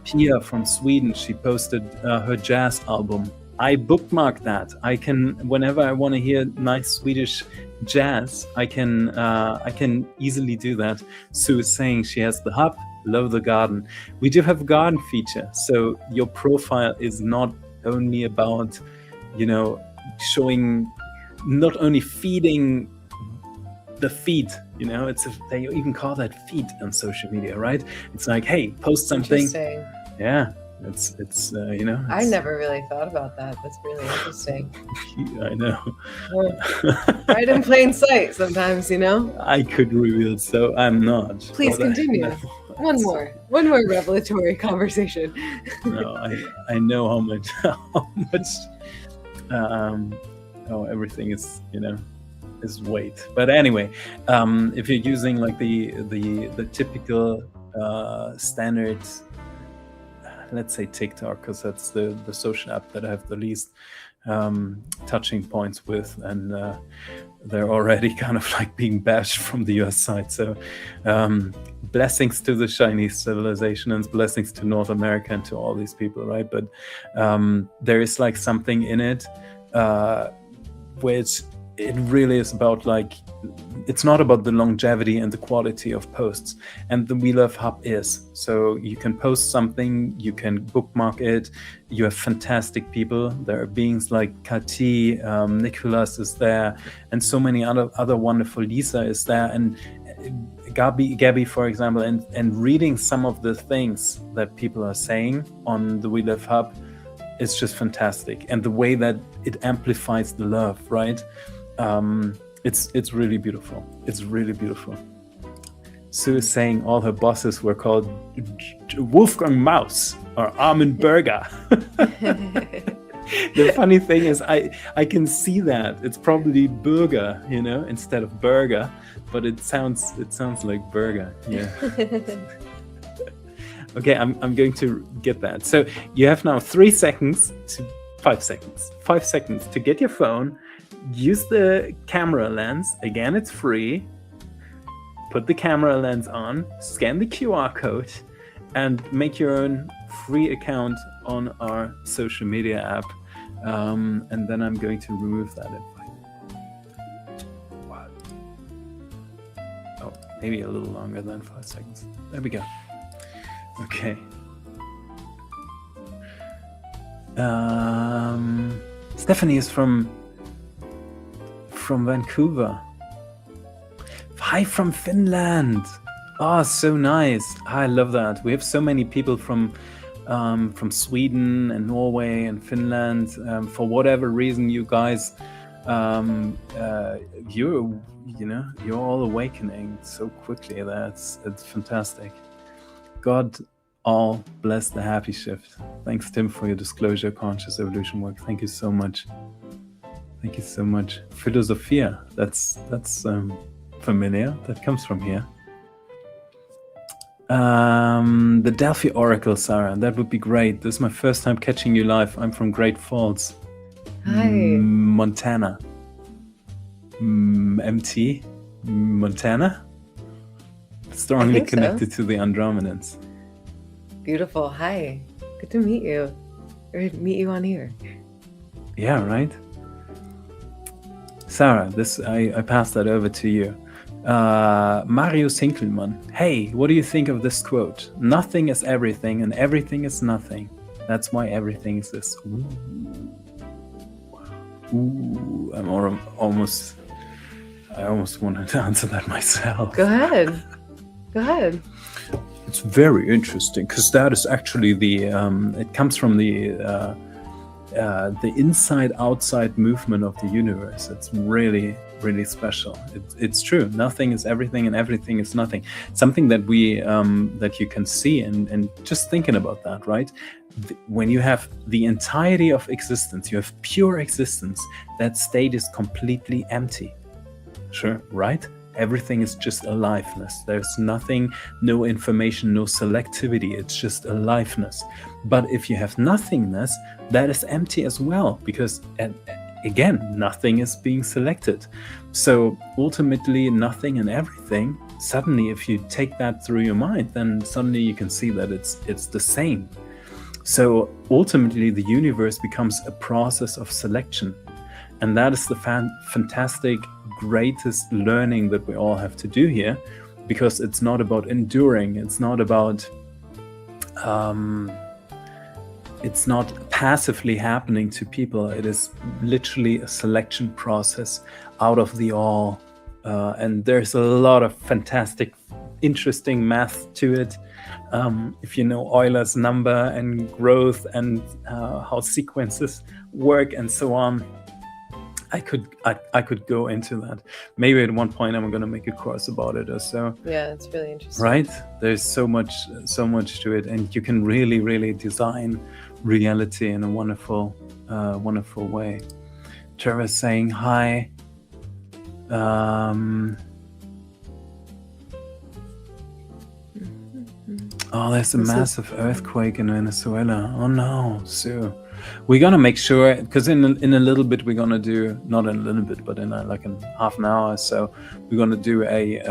Pia from Sweden, she posted her jazz album. I bookmark that. I can, whenever I want to hear nice Swedish jazz, I can easily do that. Sue is saying she has the hub, love the garden. We do have a garden feature, so your profile is not only about, showing, not only feeding the feed, they even call that feed on social media, right? It's like, hey, post something. Yeah. It's I never really thought about that. That's really interesting. I know. Right in plain sight sometimes, I could reveal, so I'm not. Please continue. One more revelatory conversation. No, I know how much everything is, is weight. But anyway, if you're using like the typical standard, let's say TikTok, because that's the social app that I have the least touching points with, and they're already kind of like being bashed from the US side. So blessings to the Chinese civilization and blessings to North America and to all these people, right? But there is like something in it which it really is about, like, it's not about the longevity and the quality of posts, and the welove hub is. So you can post something, you can bookmark it, you have fantastic people. There are beings like Kati, Nicholas is there, and so many other wonderful. Lisa is there, and Gabby, for example, and reading some of the things that people are saying on the welove hub is just fantastic, and the way that it amplifies the love, right? It's really beautiful. It's really beautiful. Sue is saying all her bosses were called Wolfgang Maus or Armin Burger. The funny thing is, I can see that it's probably burger, instead of burger, but it sounds like burger. Yeah. Okay, I'm going to get that. So you have now 5 seconds to get your phone. Use the camera lens. Again, it's free. Put the camera lens on, scan the QR code, and make your own free account on our social media app. And then I'm going to remove that invite. What? Oh, maybe a little longer than 5 seconds. There we go. Okay. Stephanie is from Vancouver. Hi from Finland. Oh, so nice. I love that. We have so many people from Sweden and Norway and Finland. For whatever reason, you guys, you're all awakening so quickly. It's fantastic. God all bless the happy shift. Thanks, Tim, for your disclosure, conscious evolution work. Thank you so much. Thank you so much. Philosophia, that's familiar. That comes from here. The Delphi Oracle, Sarah. That would be great. This is my first time catching you live. I'm from Great Falls. Hi. Montana. MT? Montana? Strongly connected to the Andromedans. Beautiful. Hi. Good to meet you. Or meet you on here. Yeah, right? Sarah, I pass that over to you. Marius Hinkelmann. Hey, what do you think of this quote? Nothing is everything and everything is nothing. That's why everything exists. Ooh, I almost wanted to answer that myself. Go ahead. It's very interesting because that is actually it comes from the inside-outside movement of the universe. It's really, really special. It's true. Nothing is everything and everything is nothing. Something that that you can see and just thinking about that, right? When you have the entirety of existence, you have pure existence, that state is completely empty. Sure, right? Everything is just aliveness. There's nothing, no information, no selectivity. It's just aliveness. But if you have nothingness, that is empty as well, because again, nothing is being selected. So ultimately, nothing and everything, suddenly if you take that through your mind, then suddenly you can see that it's the same. So ultimately, the universe becomes a process of selection. And that is the fantastic, greatest learning that we all have to do here, because it's not about enduring. It's not about, it's not passively happening to people. It is literally a selection process out of the all. And there's a lot of fantastic, interesting math to it. If you know Euler's number and growth and how sequences work and so on, I could go into that. Maybe at one point I'm going to make a course about it or so. Yeah, it's really interesting. Right? There's so much to it, and you can really design reality in a wonderful way. Trevor's saying hi. Oh, there's a massive earthquake in Venezuela. Oh no, Sue. We're gonna make sure, because in a little bit we're gonna do, not in a little bit, but in like in half an hour or so, we're gonna do a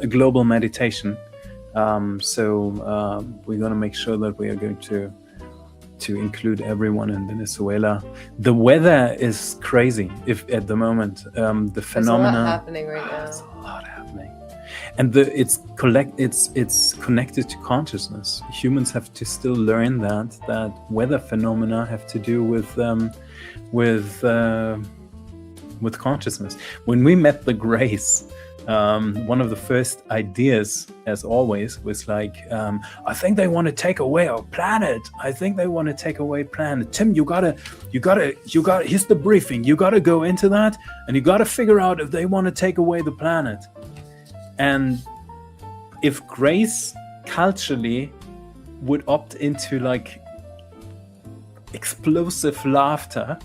global meditation. So we're gonna make sure that we are going to include everyone in Venezuela. The weather is crazy. If at the moment, the phenomena. There's a lot happening right now. There's a lot happening, and it's connected to consciousness. Humans have to still learn that weather phenomena have to do with consciousness. When we met the Grace, one of the first ideas, as always, was like, I think they want to take away our planet. I think they want to take away planet. Tim, you gotta, here's the briefing. You gotta go into that, and you gotta figure out if they want to take away the planet. And if Grace culturally would opt into like explosive laughter,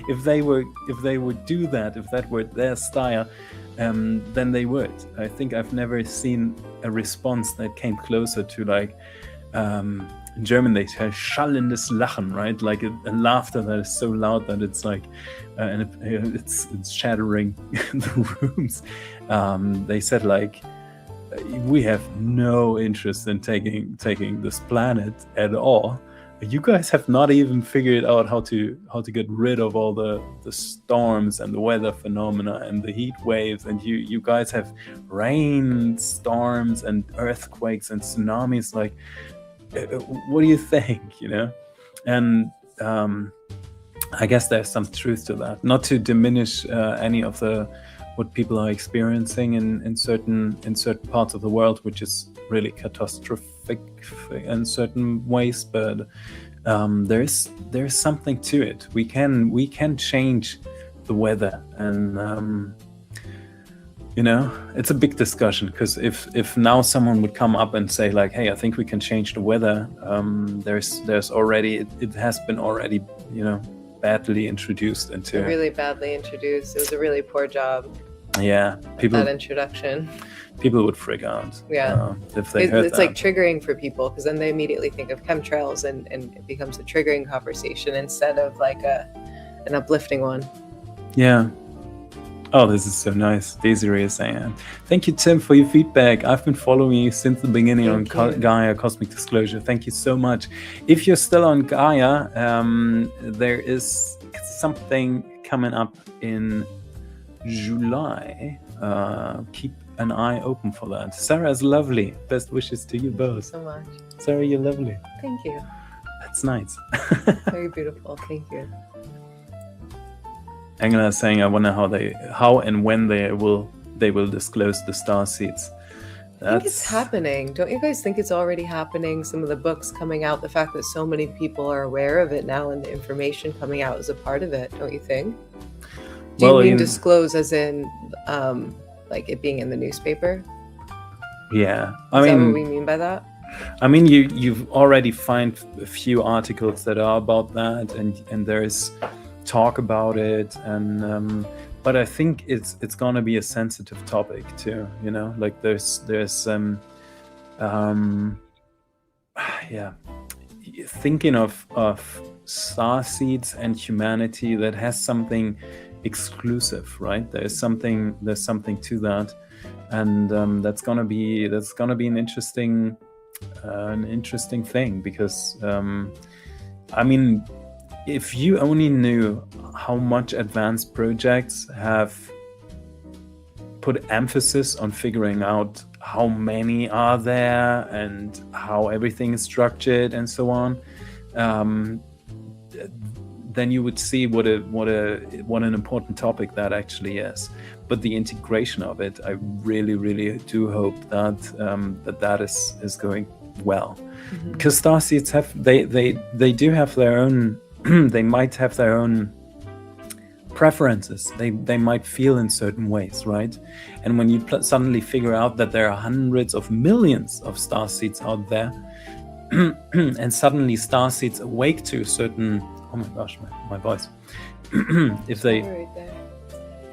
if they would do that, if that were their style, then they would. I think I've never seen a response that came closer to like, in German they say schallendes Lachen, right? Like a laughter that is so loud that it's like, and it's shattering the rooms. They said like, we have no interest in taking this planet at all. You guys have not even figured out how to get rid of all the storms and the weather phenomena and the heat waves, and you guys have rain storms and earthquakes and tsunamis. Like, what do you think? You know, and I guess there's some truth to that. Not to diminish any of what people are experiencing in certain parts of the world, which is really catastrophic in certain ways, but there's something to it. We can change the weather, and you know, it's a big discussion, because if now someone would come up and say like, hey, I think we can change the weather, there's already, it has been already, you know, badly introduced into. Really badly introduced. It was a really poor job. Yeah, that introduction. People would freak out. Yeah, if they heard it's that. like triggering for people, because then they immediately think of chemtrails, and it becomes a triggering conversation instead of like an uplifting one. Yeah. Oh, this is so nice. Desiree is saying, thank you, Tim, for your feedback. I've been following you since the beginning on Gaia Cosmic Disclosure. Thank you so much. If you're still on Gaia, there is something coming up in July. Keep an eye open for that. Sarah is lovely. Best wishes to you both. So much. Sarah, you're lovely. Thank you. That's nice. Very beautiful. Thank you. Angela is saying, I wonder how and when they will disclose the star seeds. I think it's happening. Don't you guys think it's already happening? Some of the books coming out, the fact that so many people are aware of it now, and the information coming out is a part of it, don't you think? Do you mean disclose as in like it being in the newspaper? Yeah. Is that what we mean by that? I mean, you've already find a few articles that are about that, and there's talk about it, and but I think it's gonna be a sensitive topic too, you know, like there's yeah, thinking of star seeds and humanity, that has something exclusive, right? There's something to that, and that's gonna be an interesting an interesting thing, because I mean, if you only knew how much advanced projects have put emphasis on figuring out how many are there and how everything is structured and so on, then you would see what an important topic that actually is. But the integration of it, I really do hope that that is going well. Mm-hmm. Because starseeds they do have their own they might have their own preferences. They might feel in certain ways, right? And when you suddenly figure out that there are hundreds of millions of starseeds out there, and suddenly starseeds awake to a certain, oh my gosh, my voice. If they, right there.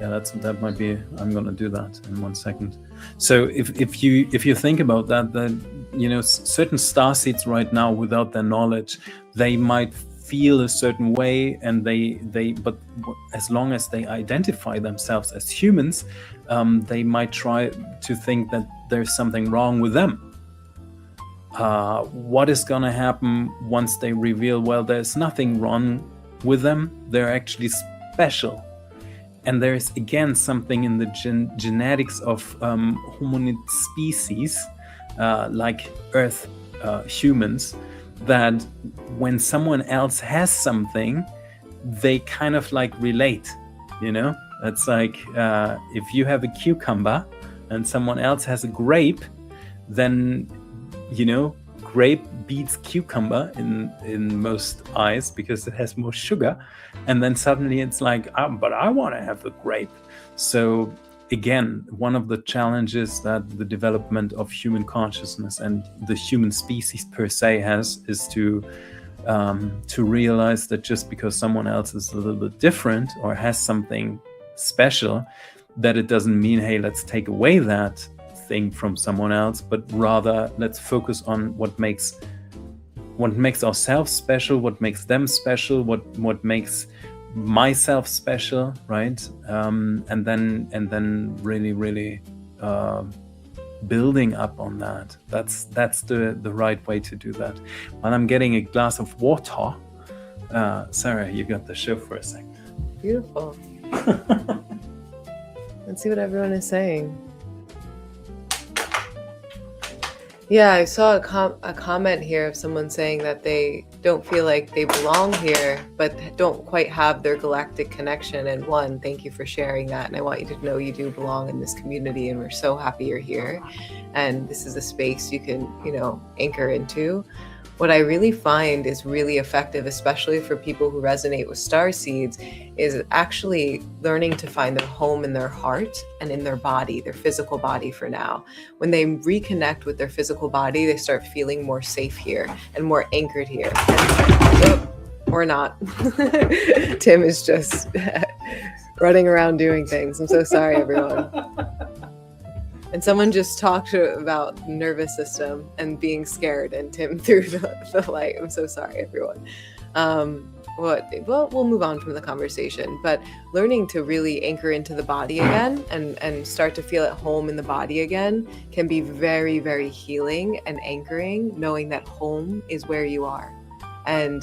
Yeah, that might be. I'm gonna do that in 1 second. So if you think about that, then certain starseeds right now, without their knowledge, they might feel a certain way, and but as long as they identify themselves as humans, they might try to think that there's something wrong with them. What is gonna happen once they reveal, well, there's nothing wrong with them, they're actually special? And there's again something in the genetics of hominid species, like Earth humans, that when someone else has something, they kind of like relate, It's like if you have a cucumber and someone else has a grape, then grape beats cucumber in most eyes because it has more sugar, and then suddenly it's like, but I want to have a grape. So again, one of the challenges that the development of human consciousness and the human species per se has is to realize that just because someone else is a little bit different or has something special, that it doesn't mean, hey, let's take away that thing from someone else, but rather let's focus on what makes ourselves special, what makes them special, what makes myself special, right? And then really building up on that. That's the right way to do that. While I'm getting a glass of water, Sarah, you got the show for a second. Beautiful. Let's see what everyone is saying. Yeah, I saw a comment here of someone saying that they don't feel like they belong here, but don't quite have their galactic connection. And one, thank you for sharing that. And I want you to know you do belong in this community, and we're so happy you're here. And this is a space you can, anchor into. What I really find is really effective, especially for people who resonate with starseeds, is actually learning to find their home in their heart and in their body, their physical body for now. When they reconnect with their physical body, they start feeling more safe here and more anchored here. Or not. Tim is just running around doing things. I'm so sorry, everyone. And someone just talked about nervous system and being scared, and Tim threw the light. I'm so sorry, everyone. Well, we'll move on from the conversation, but learning to really anchor into the body again and start to feel at home in the body again can be very, very healing and anchoring, knowing that home is where you are. And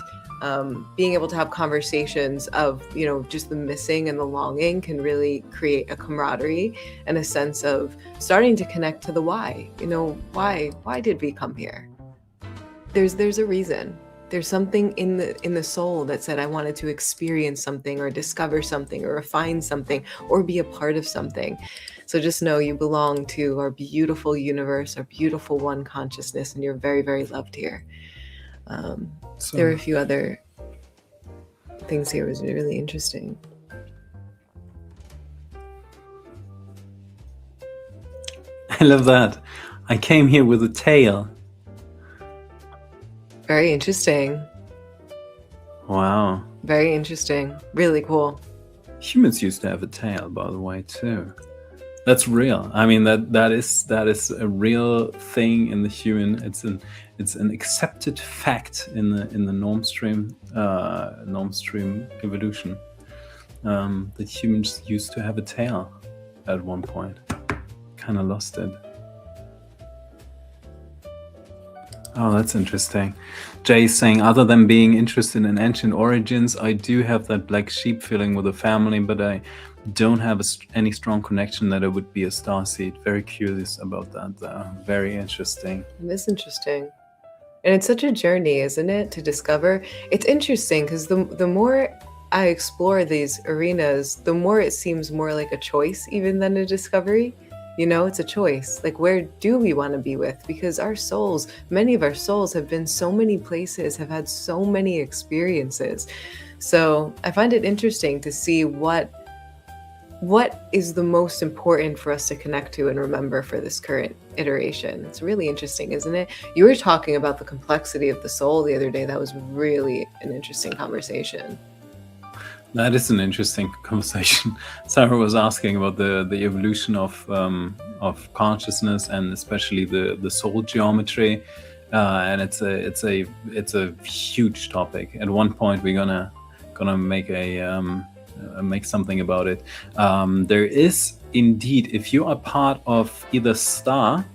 being able to have conversations of, just the missing and the longing can really create a camaraderie and a sense of starting to connect to the why. Why did we come here? There's a reason. There's something in the soul that said, I wanted to experience something or discover something or refine something or be a part of something. So just know you belong to our beautiful universe, our beautiful one consciousness, and you're very, very loved here. There were a few other things here. It was really interesting. I love that. I came here with a tail. Very interesting. Wow. Very interesting. Really cool. Humans used to have a tail, by the way, too. That's real. I mean, that is a real thing in the human. It's an accepted fact in the norm stream evolution. That humans used to have a tail at one point. Kind of lost it. Oh, that's interesting. Jay is saying, other than being interested in ancient origins, I do have that black sheep feeling with the family, but I don't have any strong connection that it would be a starseed. Very curious about that. Very interesting. It is interesting. And it's such a journey, isn't it, to discover? It's interesting because the more I explore these arenas, the more it seems more like a choice even than a discovery. You know, it's a choice. Like, where do we want to be with? Because our souls, many of our souls have been so many places, have had so many experiences. So I find it interesting to see what is the most important for us to connect to and remember for this current iteration. It's really interesting, isn't it? You were talking about the complexity of the soul the other day. That was really an interesting conversation. That is an interesting conversation. Sarah was asking about the evolution of consciousness, and especially the soul geometry, and it's a huge topic. At one point, we're gonna make make something about it. There is indeed, if you are part of either Star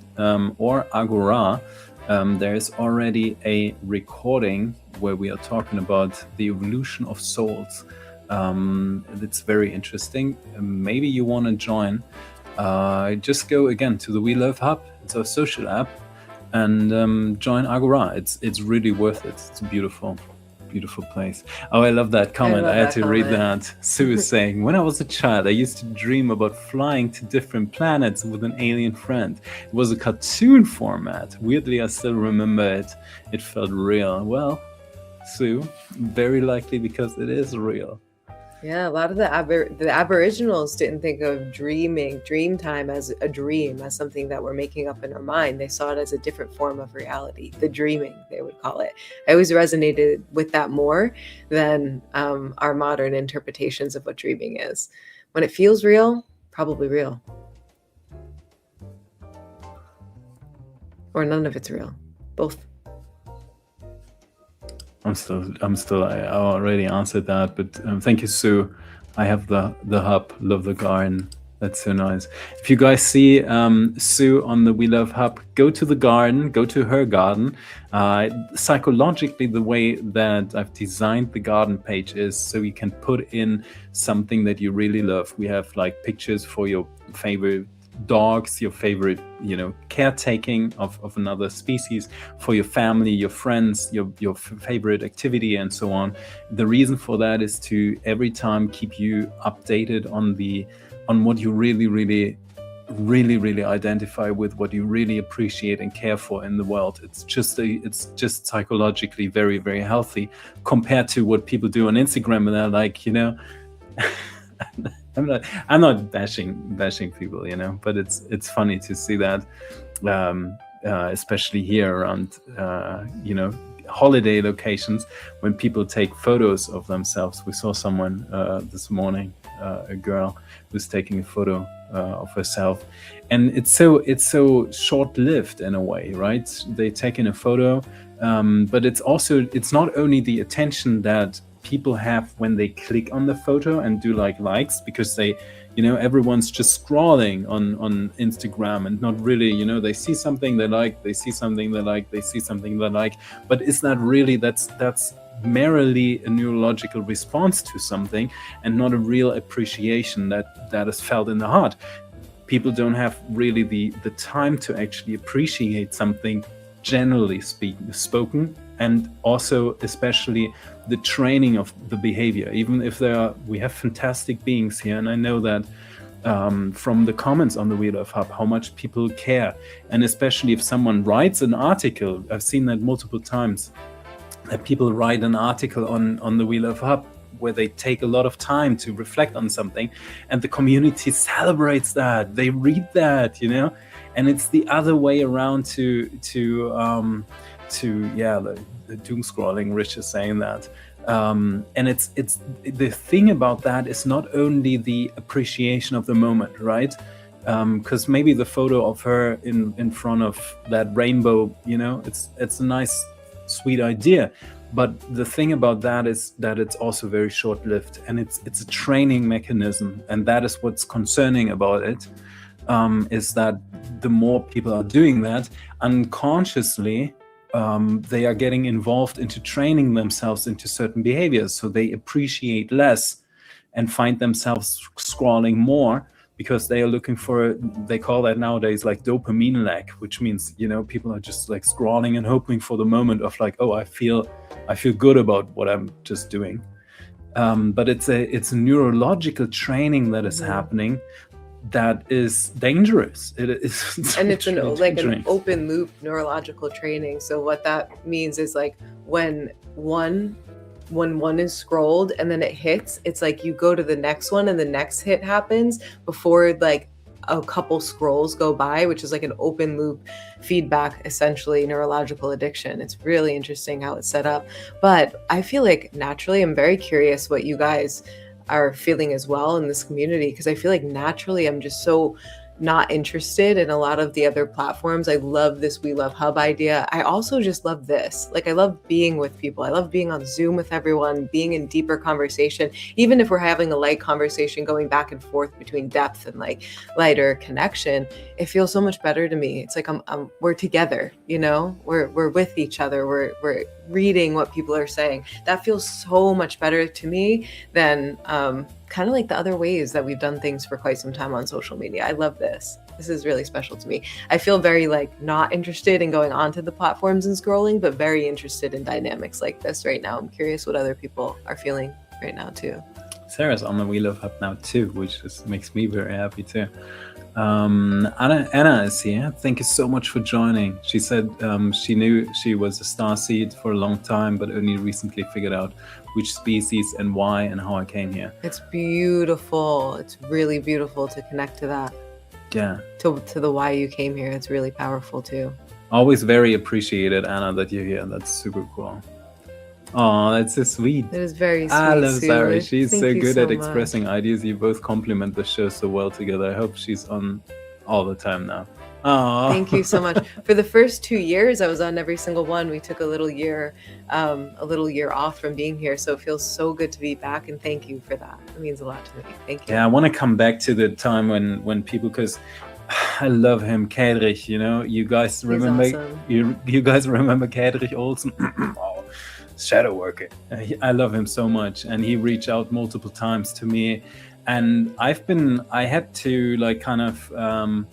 or Agora, there is already a recording where we are talking about the evolution of souls. It's very interesting. Maybe you want to join. Just go again to the welove Hub. It's our social app, and join Agora. It's really worth it. It's a beautiful place. Oh, I love that comment. I had to read that. Sue is saying, when I was a child, I used to dream about flying to different planets with an alien friend. It was a cartoon format. Weirdly, I still remember it. It felt real. Well, Sue, very likely because it is real. Yeah, a lot of the Aboriginals didn't think of dream time as a dream, as something that we're making up in our mind. They saw it as a different form of reality, the dreaming, they would call it. I always resonated with that more than our modern interpretations of what dreaming is. When it feels real, probably real. Or none of it's real. Both. I already answered that, but thank you, Sue. I have the hub, love the garden. That's so nice. If you guys see Sue on the welove Hub, go to the garden, go to her garden. Psychologically, the way that I've designed the garden page is so you can put in something that you really love. We have like pictures for your favorite dogs, your favorite, caretaking of another species, for your family, your friends, your favorite activity, and so on. The reason for that is to every time keep you updated on what you really identify with, what you really appreciate and care for in the world. It's just psychologically very, very healthy compared to what people do on Instagram, and they're like, I'm not bashing people, but it's funny to see that, especially here around, holiday locations, when people take photos of themselves. We saw someone this morning, a girl who's taking a photo of herself, and it's so short-lived in a way, right? They take in a photo, but it's not only the attention that people have when they click on the photo and do likes, because they, everyone's just scrolling on Instagram and not really, they see something they like, they see something they like, they see something they like, but it's not really, that's merely a neurological response to something and not a real appreciation that is felt in the heart. People don't have really the time to actually appreciate something, generally spoken, and also especially the training of the behavior. Even if we have fantastic beings here, and I know that from the comments on the welove Hub, how much people care, and especially if someone writes an article. I've seen that multiple times, that people write an article on the welove Hub where they take a lot of time to reflect on something, and the community celebrates that. They read that, and it's the other way around to the doom scrolling. Rich is saying that, and it's the thing about that is not only the appreciation of the moment, right? Because maybe the photo of her in front of that rainbow, it's a nice, sweet idea, but the thing about that is that it's also very short-lived, and it's a training mechanism, and that is what's concerning about it. Is that the more people are doing that unconsciously, they are getting involved into training themselves into certain behaviors, so they appreciate less and find themselves scrolling more because they are looking for, they call that nowadays like dopamine lag, which means, you know, people are just like scrolling and hoping for the moment of like, oh, I feel good about what I'm just doing. But it's a neurological training that is happening that is dangerous. And it's an open loop neurological training. So what that means is like when one is scrolled and then it hits, it's like you go to the next one and the next hit happens before like a couple scrolls go by, which is like an open loop feedback, essentially neurological addiction. It's really interesting how it's set up. But I feel like naturally, I'm very curious what you guys are feeling as well in this community, because I feel like naturally I'm just so not interested in a lot of the other platforms. I love this welove hub idea. I also just love this. Like, I love being with people. I love being on Zoom with everyone, being in deeper conversation, even if we're having a light conversation going back and forth between depth and like lighter connection. It feels so much better to me. It's like we're together, you know, we're with each other. We're reading what people are saying. That feels so much better to me than kind of like the other ways that we've done things for quite some time on social media. I love this. This is really special to me. I feel very like not interested in going onto the platforms and scrolling, but very interested in dynamics like this right now. I'm curious what other people are feeling right now too. Sarah's on the welove hub now too, which just makes me very happy too. Anna is here. Thank you so much for joining. She said she knew she was a starseed for a long time, but only recently figured out which species and why and how I came here. It's beautiful. It's really beautiful to connect to that. Yeah. To the why you came here. It's really powerful too. Always very appreciated, Anna, that you're here. That's super cool. Oh, that's so sweet. It is very sweet. I love Sarah. She's Thank so you good so at expressing ideas. You both complement the show so well together. I hope she's on all the time now. Oh. Thank you so much. For the first 2 years, I was on every single one. We took a little year off from being here. So it feels so good to be back. And thank you for that. It means a lot to me. Thank you. Yeah, I want to come back to the time when people, because I love him, Kedrich, you know, you guys remember, awesome. you guys remember Kedrich Olsen? Oh, shadow worker. I love him so much. And he reached out multiple times to me. And I had to like kind of,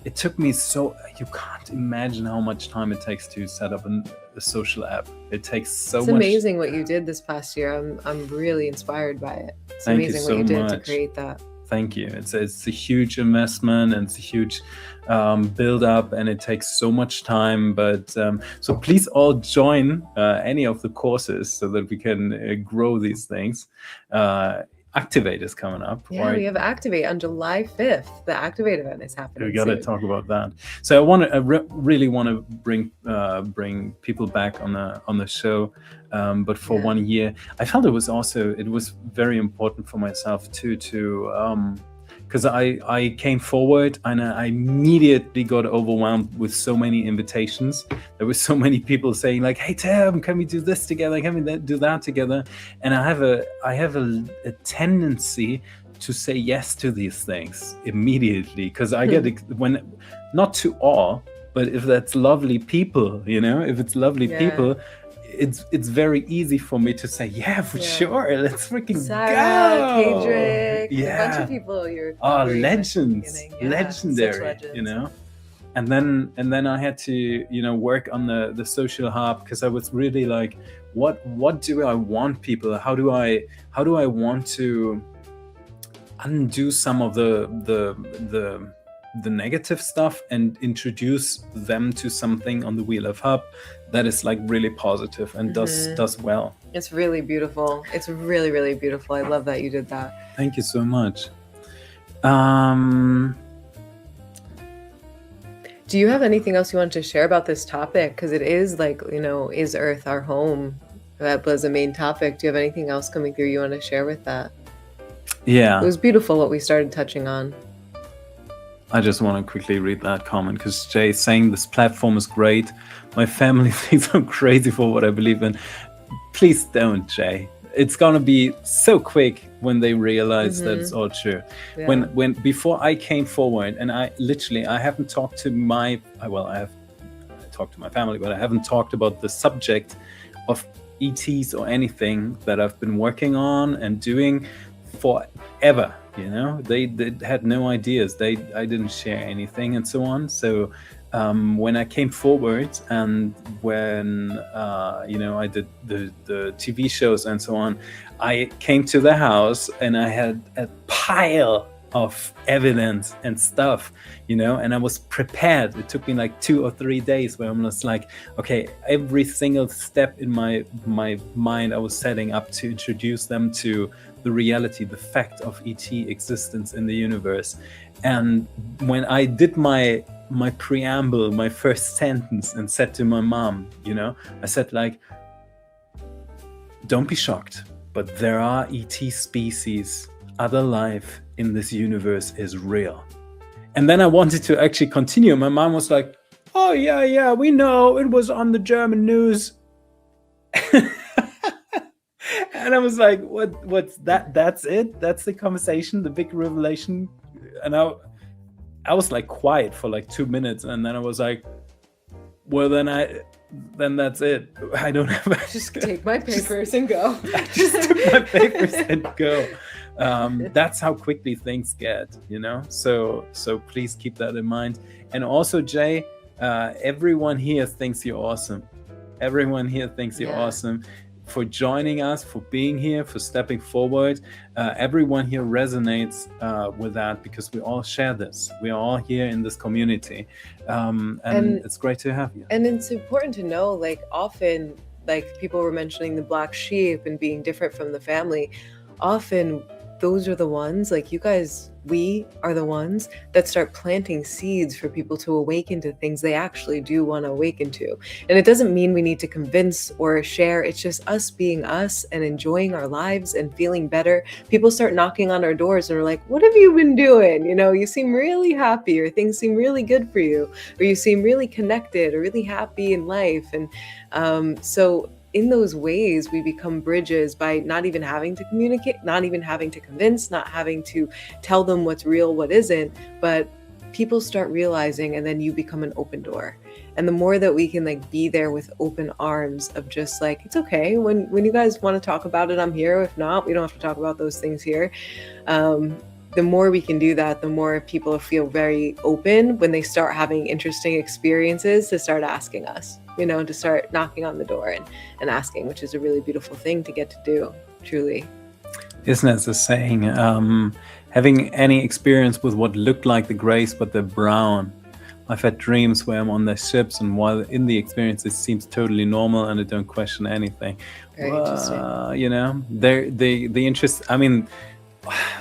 it took me so, you can't imagine how much time it takes to set up a social app. It takes so much. It's amazing what you did this past year. I'm really inspired by it. It's Thank amazing you so what you did much to create that. Thank you. It's a huge investment and it's a huge build up, and it takes so much time. But so please all join any of the courses so that we can grow these things. Activate is coming up. Yeah, we have Activate on July 5th. The Activate event is happening. We got to talk about that. So I really want to bring people back on the show, but for 1 year, I felt it was very important for myself too to because I came forward and I immediately got overwhelmed with so many invitations. There were so many people saying like, "Hey Tim, can we do this together? Can we do that together?" And I have a tendency to say yes to these things immediately, because I get when, not to all, but if that's lovely people, you know, if it's lovely people, it's very easy for me to say, yeah, for sure, let's freaking Sarah, go. Kedrick, Yeah. a bunch of people you're legends, legendary, legends. you know. And then I had to, you know, work on the social hub, because I was really like, what do I want people? How do I want to undo some of the negative stuff and introduce them to something on the welove hub that is like really positive and does well. It's really beautiful. It's really, really beautiful. I love that you did that. Thank you so much. Do you have anything else you want to share about this topic? Because it is like, you know, is Earth our home? That was a main topic. Do you have anything else coming through you want to share with that? Yeah. It was beautiful what we started touching on. I just want to quickly read that comment, because Jay is saying this platform is great. My family thinks I'm crazy for what I believe in. Please don't, Jay. It's gonna be so quick when they realize that it's all true. Yeah. When before I came forward, and I haven't talked to I talked to my family, but I haven't talked about the subject of ETs or anything that I've been working on and doing forever. You know, they had no ideas. I didn't share anything and so on. So when I came forward and when I did the TV shows and so on, I came to the house and I had a pile of evidence and stuff, and I was prepared. It took me like 2 or 3 days where I'm just like, okay, every single step in my mind I was setting up to introduce them to the reality, the fact of ET existence in the universe. And when I did my preamble, my first sentence, and said to my mom, I said like, don't be shocked, but there are ET species. Other life in this universe is real. And then I wanted to actually continue. My mom was like, oh yeah, we know, it was on the German news. And I was like, what's that? That's it? That's the conversation, the big revelation? And I was like quiet for like 2 minutes, and then I was like, well, then that's it. I don't have just take my papers and go. I just took my papers and go. That's how quickly things get, so please keep that in mind. And also, Jay, everyone here thinks you're awesome. Everyone here thinks you're awesome for joining us, for being here, for stepping forward. Everyone here resonates with that because we all share this. We are all here in this community, and it's great to have you. And it's important to know, like, often, like, people were mentioning the black sheep and being different from the family. Often those are the ones, like, you guys, we are the ones that start planting seeds for people to awaken to things they actually do want to awaken to. And it doesn't mean we need to convince or share. It's just us being us and enjoying our lives and feeling better. People start knocking on our doors and are like, what have you been doing? You seem really happy, or things seem really good for you, or you seem really connected or really happy in life. And so in those ways, we become bridges by not even having to communicate, not even having to convince, not having to tell them what's real, what isn't, but people start realizing, and then you become an open door. And the more that we can like be there with open arms of just like, it's okay, when you guys want to talk about it, I'm here. If not, we don't have to talk about those things here. The more we can do that, the more people feel very open when they start having interesting experiences to start asking us, to start knocking on the door and asking, which is a really beautiful thing to get to do, truly. Isn't it the saying, having any experience with what looked like the grays, but they're brown? I've had dreams where I'm on their ships, and while in the experience it seems totally normal and I don't question anything. Very interesting. The interest, I mean,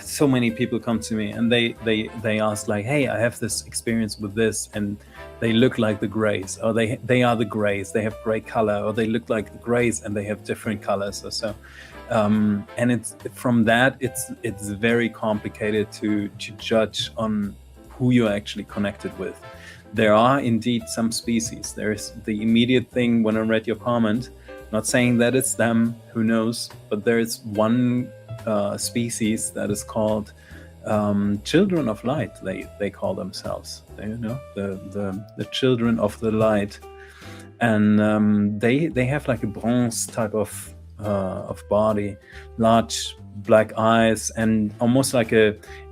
so many people come to me and they ask like, hey, I have this experience with this, and they look like the grays, or they are the grays, they have gray color, or they look like the grays and they have different colors or so. And it's from that, it's very complicated to judge on who you're actually connected with. There are indeed some species. There's the immediate thing when I read your comment, not saying that it's them, who knows, but there's one species that is called children of light. They call themselves, the children of the light, and they have like a bronze type of body, large black eyes, and almost like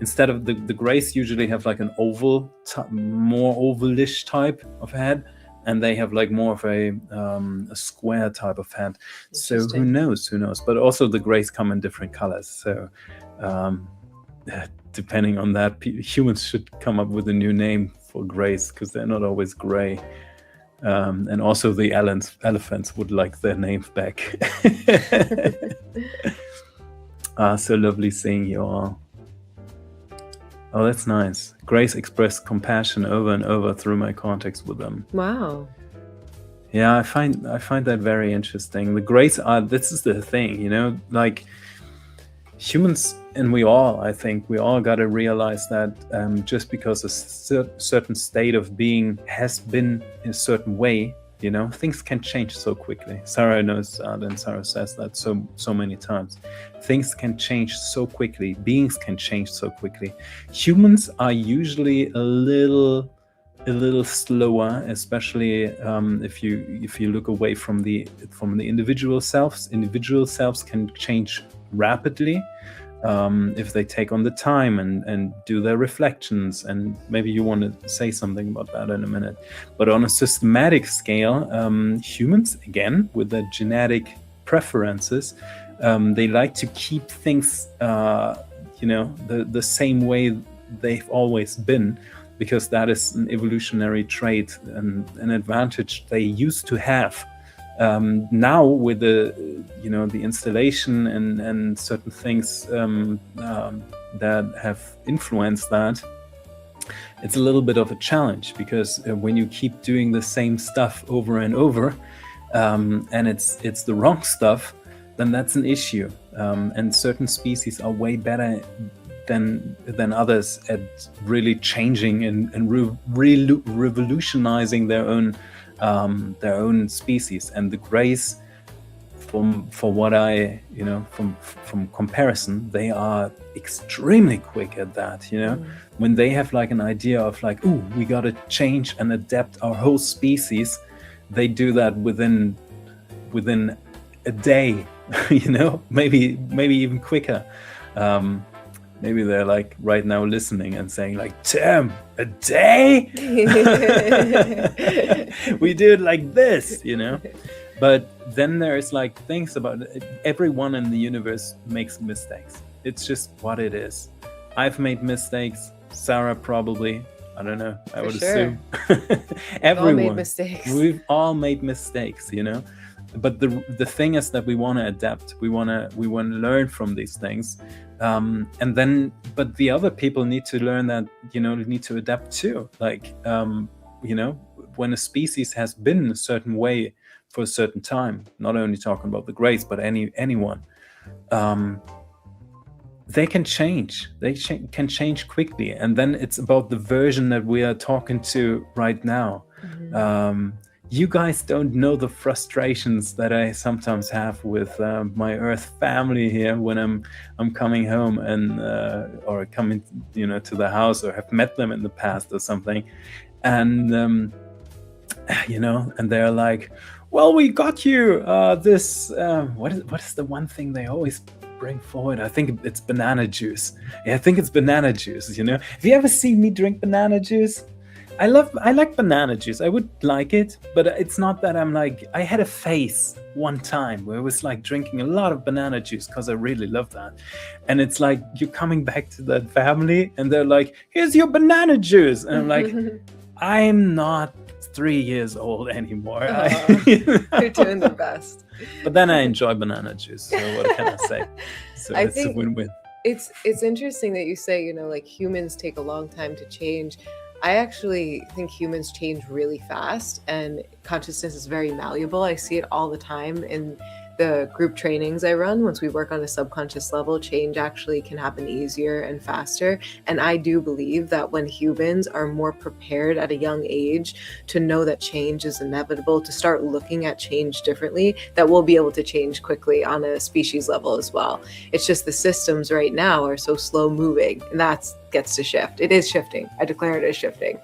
instead of the grays usually have like an oval, more ovalish type of head, and they have like more of a square type of head. So who knows? But also the grays come in different colors. So depending on that, humans should come up with a new name for grays, because they're not always gray. And also the elephants would like their names back. So lovely seeing you all. Oh, that's nice. Grace expressed compassion over and over through my contacts with them. Wow. Yeah, I find that very interesting. The Grace are, this is the thing, like humans, and I think we all got to realize that just because a certain state of being has been in a certain way, things can change so quickly. Sarah knows that, and Sarah says that so many times. Things can change so quickly. Beings can change so quickly. Humans are usually a little a little slower, especially if you look away from the individual selves. Individual selves can change rapidly if they take on the time and do their reflections. And maybe you want to say something about that in a minute. But on a systematic scale, humans, again, with their genetic preferences, they like to keep things, the same way they've always been, because that is an evolutionary trait and an advantage they used to have. Now with the installation and certain things that have influenced that, it's a little bit of a challenge, because when you keep doing the same stuff over and over, and it's the wrong stuff, then that's an issue. And certain species are way better than others at really changing and revolutionizing their own species. And the Greys, for what I from comparison, they are extremely quick at that. When they have like an idea of like, ooh, we got to change and adapt our whole species, they do that within a day. Maybe even quicker. Maybe they're like right now listening and saying like, damn, a day? We do it like this, But then there's like things about it. Everyone in the universe makes mistakes. It's just what it is. I've made mistakes. Sarah probably. I don't know. I would assume. Everyone. We've all made mistakes. We've all made mistakes, But the thing is that we want to adapt. We want to learn from these things, but the other people need to learn that, need to adapt too. Like, when a species has been a certain way for a certain time, not only talking about the Greys, but anyone, they can change. They can change quickly, and then it's about the version that we are talking to right now. Mm-hmm. You guys don't know the frustrations that I sometimes have with my Earth family here when I'm coming home and or coming to the house, or have met them in the past or something, and and they're like, well, we got you this what is the one thing they always bring forward? I think it's banana juice. Yeah, I think it's banana juice. Have you ever seen me drink banana juice? I like banana juice. I would like it, but it's not that I'm like, I had a phase one time where I was like drinking a lot of banana juice because I really love that. And it's like, you're coming back to that family and they're like, here's your banana juice. And I'm like, I'm not 3 years old anymore. You're doing the best. But then I enjoy banana juice. So what can I say? So it's a win-win. It's interesting that you say, like humans take a long time to change. I actually think humans change really fast, and consciousness is very malleable. I see it all the time in the group trainings I run. Once we work on a subconscious level, change actually can happen easier and faster. And I do believe that when humans are more prepared at a young age to know that change is inevitable, to start looking at change differently, that we'll be able to change quickly on a species level as well. It's just the systems right now are so slow moving, and that's gets to shift. It is shifting. I declare it as shifting.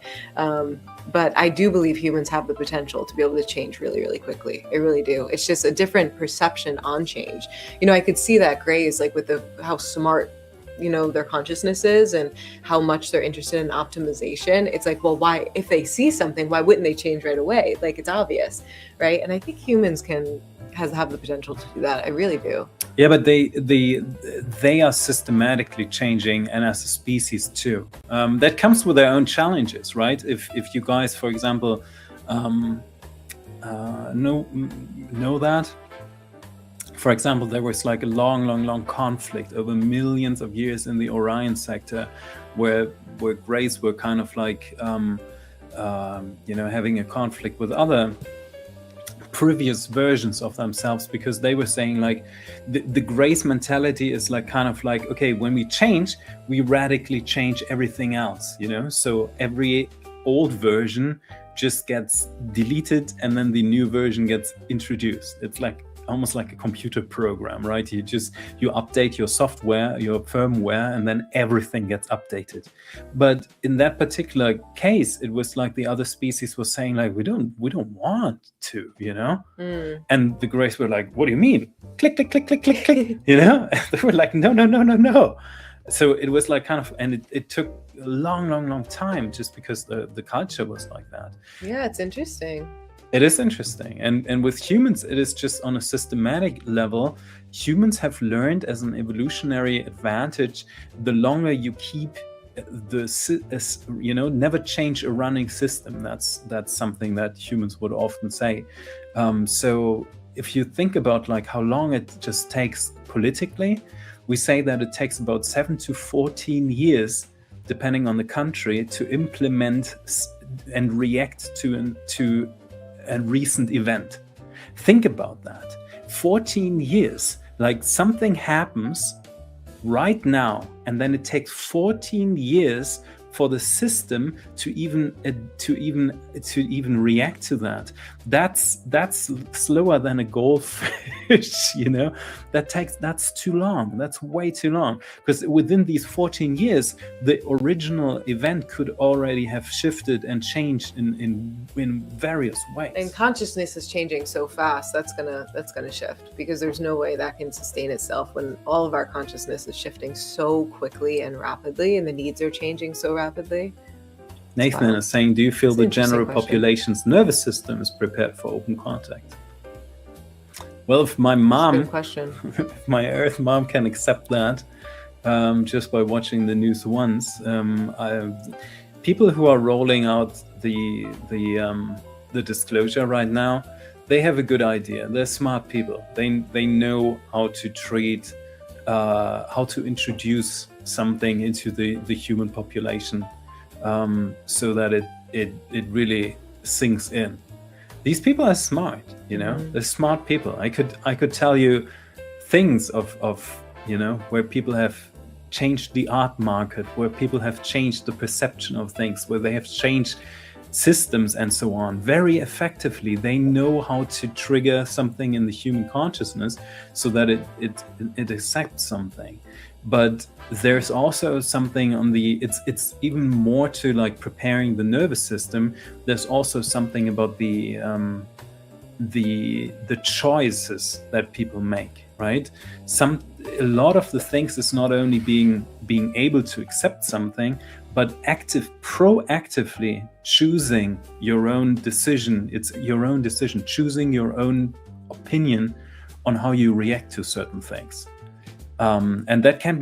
But I do believe humans have the potential to be able to change really, really quickly. I really do. It's just a different perception on change. I could see that Greys, like with how smart, their consciousness is and how much they're interested in optimization. It's like, well, why, if they see something, why wouldn't they change right away? Like, it's obvious, right? And I think humans have the potential to do that. I really do. Yeah, but they are systematically changing, and as a species too. That comes with their own challenges, right? If you guys, for example, know that, for example, there was like a long conflict over millions of years in the Orion sector, where Greys were kind of like having a conflict with other previous versions of themselves, because they were saying like the Greys mentality is like kind of like, okay, when we change, we radically change everything else, so every old version just gets deleted and then the new version gets introduced. It's like almost like a computer program, right? You update your software, your firmware, and then everything gets updated. But in that particular case, it was like the other species was saying like, we don't want to, And the Greys were like, what do you mean? Click, click, click, click, click, click, And they were like, no. So it was like kind of, and it took a long time just because the culture was like that. Yeah, it's interesting. It is interesting. And with humans, it is just on a systematic level. Humans have learned as an evolutionary advantage, the longer you keep never change a running system. That's something that humans would often say. So if you think about like how long it just takes politically, we say that it takes about 7 to 14 years, depending on the country, to implement and react to a recent event. Think about that. 14 years, like something happens right now, and then it takes 14 years for the system to even react to that. That's slower than a goldfish, That's too long. That's way too long, because within these 14 years, the original event could already have shifted and changed in various ways. And consciousness is changing so fast. That's gonna shift, because there's no way that can sustain itself when all of our consciousness is shifting so quickly and rapidly, and the needs are changing so rapidly. Nathan is saying, do you feel the general population's nervous system is prepared for open contact? Well, if my mom, if my Earth mom can accept that, just by watching the news once, people who are rolling out the disclosure right now, they have a good idea. They're smart people. They know how to treat, how to introduce something into the human population, so that it really sinks in. These people are smart, They're smart people. I could tell you things of where people have changed the art market, where people have changed the perception of things, where they have changed systems and so on very effectively. They know how to trigger something in the human consciousness so that it accepts something. But there's also something on it's even more to like preparing the nervous system. There's also something about the choices that people make, right? A lot of the things is not only being able to accept something, but proactively choosing your own decision. It's your own decision, choosing your own opinion on how you react to certain things. And that can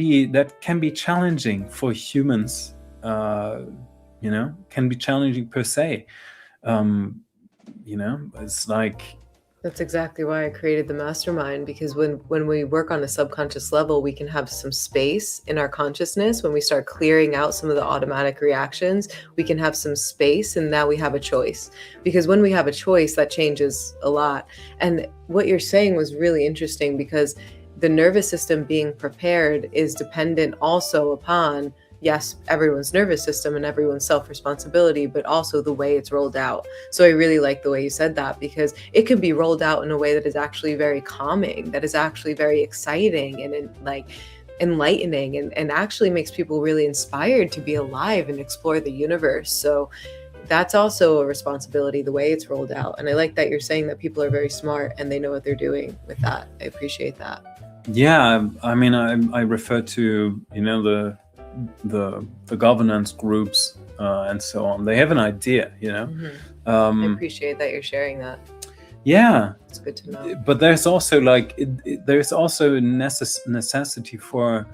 be challenging for humans, can be challenging per se. It's like, that's exactly why I created the mastermind, because when we work on a subconscious level, we can have some space in our consciousness. When we start clearing out some of the automatic reactions, we can have some space, and now we have a choice. Because when we have a choice, that changes a lot. And what you're saying was really interesting, because the nervous system being prepared is dependent also upon, yes, everyone's nervous system and everyone's self-responsibility, but also the way it's rolled out. So I really like the way you said that, because it can be rolled out in a way that is actually very calming, that is actually very exciting and like enlightening, and actually makes people really inspired to be alive and explore the universe. So that's also a responsibility, the way it's rolled out. And I like that you're saying that people are very smart and they know what they're doing with that. I appreciate that. Yeah, I mean, I refer to, the governance groups and so on. They have an idea, I appreciate that you're sharing that. Yeah, it's good to know. But there's also there's also a necessity for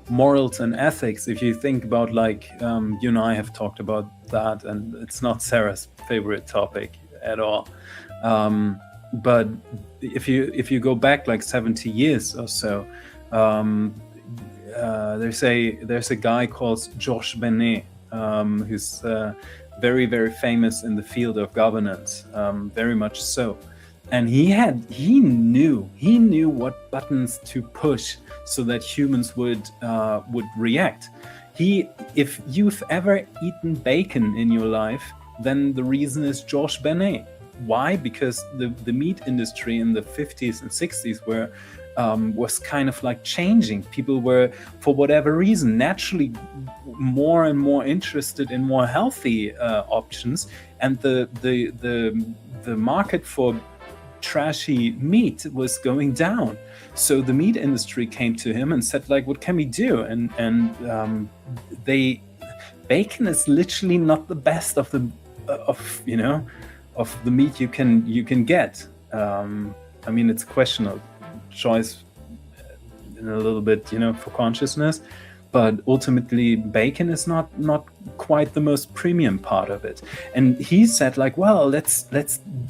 morals and ethics. If you think about you and I have talked about that, and it's not Sarah's favorite topic at all. But if you go back 70 years or so, there's a guy called Georges Benet, who's very, very famous in the field of governance, very much so. And he knew what buttons to push so that humans would react. If you've ever eaten bacon in your life, then the reason is Georges Benet. Why? Because the meat industry in the 50s and 60s was kind of like changing. People were, for whatever reason, naturally more and more interested in more healthy options, and the market for trashy meat was going down. So the meat industry came to him and said, like, what can we do? And bacon is literally not the best of the meat you can get. I mean, it's a question of choice in a little bit, for consciousness, but ultimately bacon is not quite the most premium part of it. And he said, like, well, let's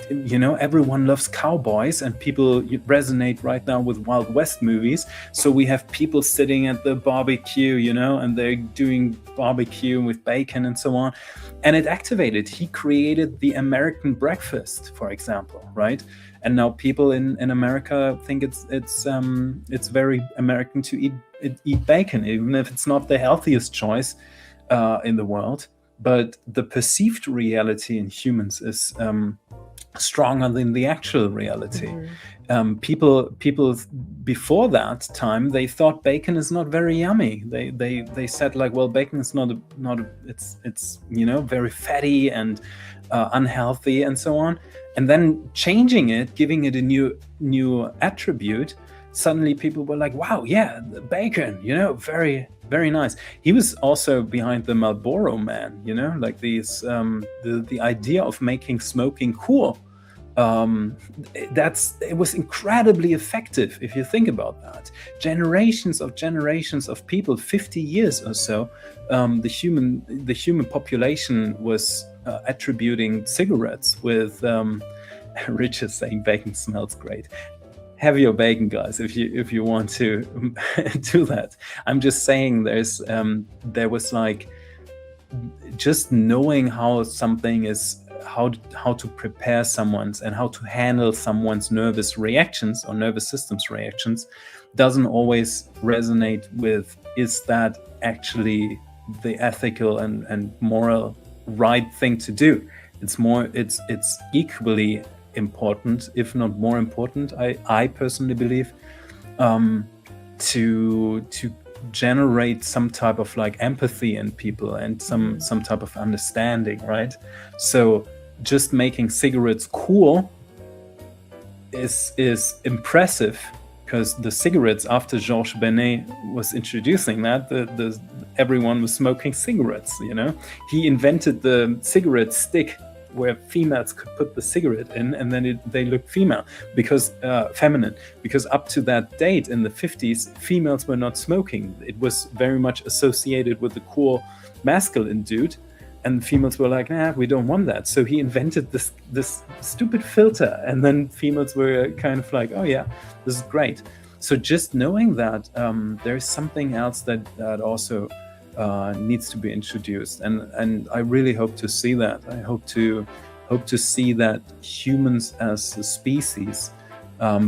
everyone loves cowboys, and people resonate right now with Wild West movies, so we have people sitting at the barbecue, and they're doing barbecue with bacon and so on, and it activated. He created the American breakfast, for example, right? And now people in America think it's very American to eat bacon, even if it's not the healthiest choice in the world. But the perceived reality in humans is stronger than the actual reality. People before that time, they thought bacon is not very yummy. They said, like, well, bacon is not it's very fatty and unhealthy and so on. And then changing it, giving it a new attribute, suddenly people were like, wow, yeah, the bacon, very, very nice. He was also behind the Marlboro Man, like these the idea of making smoking cool. It was incredibly effective if you think about that. Generations of people, 50 years or so, the human population was attributing cigarettes with Rich is saying bacon smells great. Have your bacon, guys, if you want to do that. I'm just saying there was like just knowing how something is, how to prepare someone's and how to handle someone's nervous reactions or nervous system's reactions doesn't always resonate with, is that actually the ethical and moral right thing to do? It's equally important, if not more important, I personally believe, to generate some type of like empathy in people and some type of understanding, right? So just making cigarettes cool is impressive, because the cigarettes, after Georges Benet was introducing that, everyone was smoking cigarettes. He invented the cigarette stick where females could put the cigarette in, and then they looked feminine, because up to that date in the 50s, females were not smoking. It was very much associated with the cool masculine dude, and females were like, nah, we don't want that. So he invented this stupid filter, and then females were kind of like, oh yeah, this is great. So just knowing that there's something else that also needs to be introduced, and I really hope to see that. I hope to see that humans as a species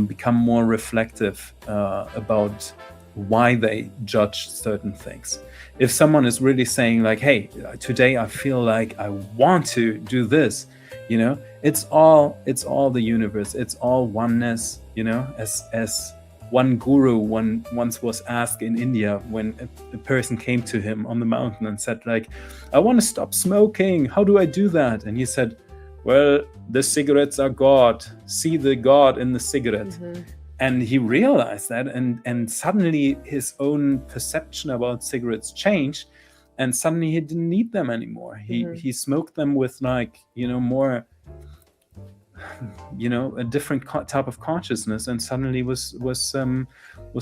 become more reflective about why they judge certain things. If someone is really saying like, hey, today I feel like I want to do this, it's all the universe, it's all oneness, as one guru once was asked in India, when a person came to him on the mountain and said, like, I want to stop smoking, how do I do that? And he said, well, the cigarettes are God, see the God in the cigarette. Mm-hmm. And he realized that, and suddenly his own perception about cigarettes changed, and suddenly he didn't need them anymore. He smoked them with like, more, a different type of consciousness, and suddenly was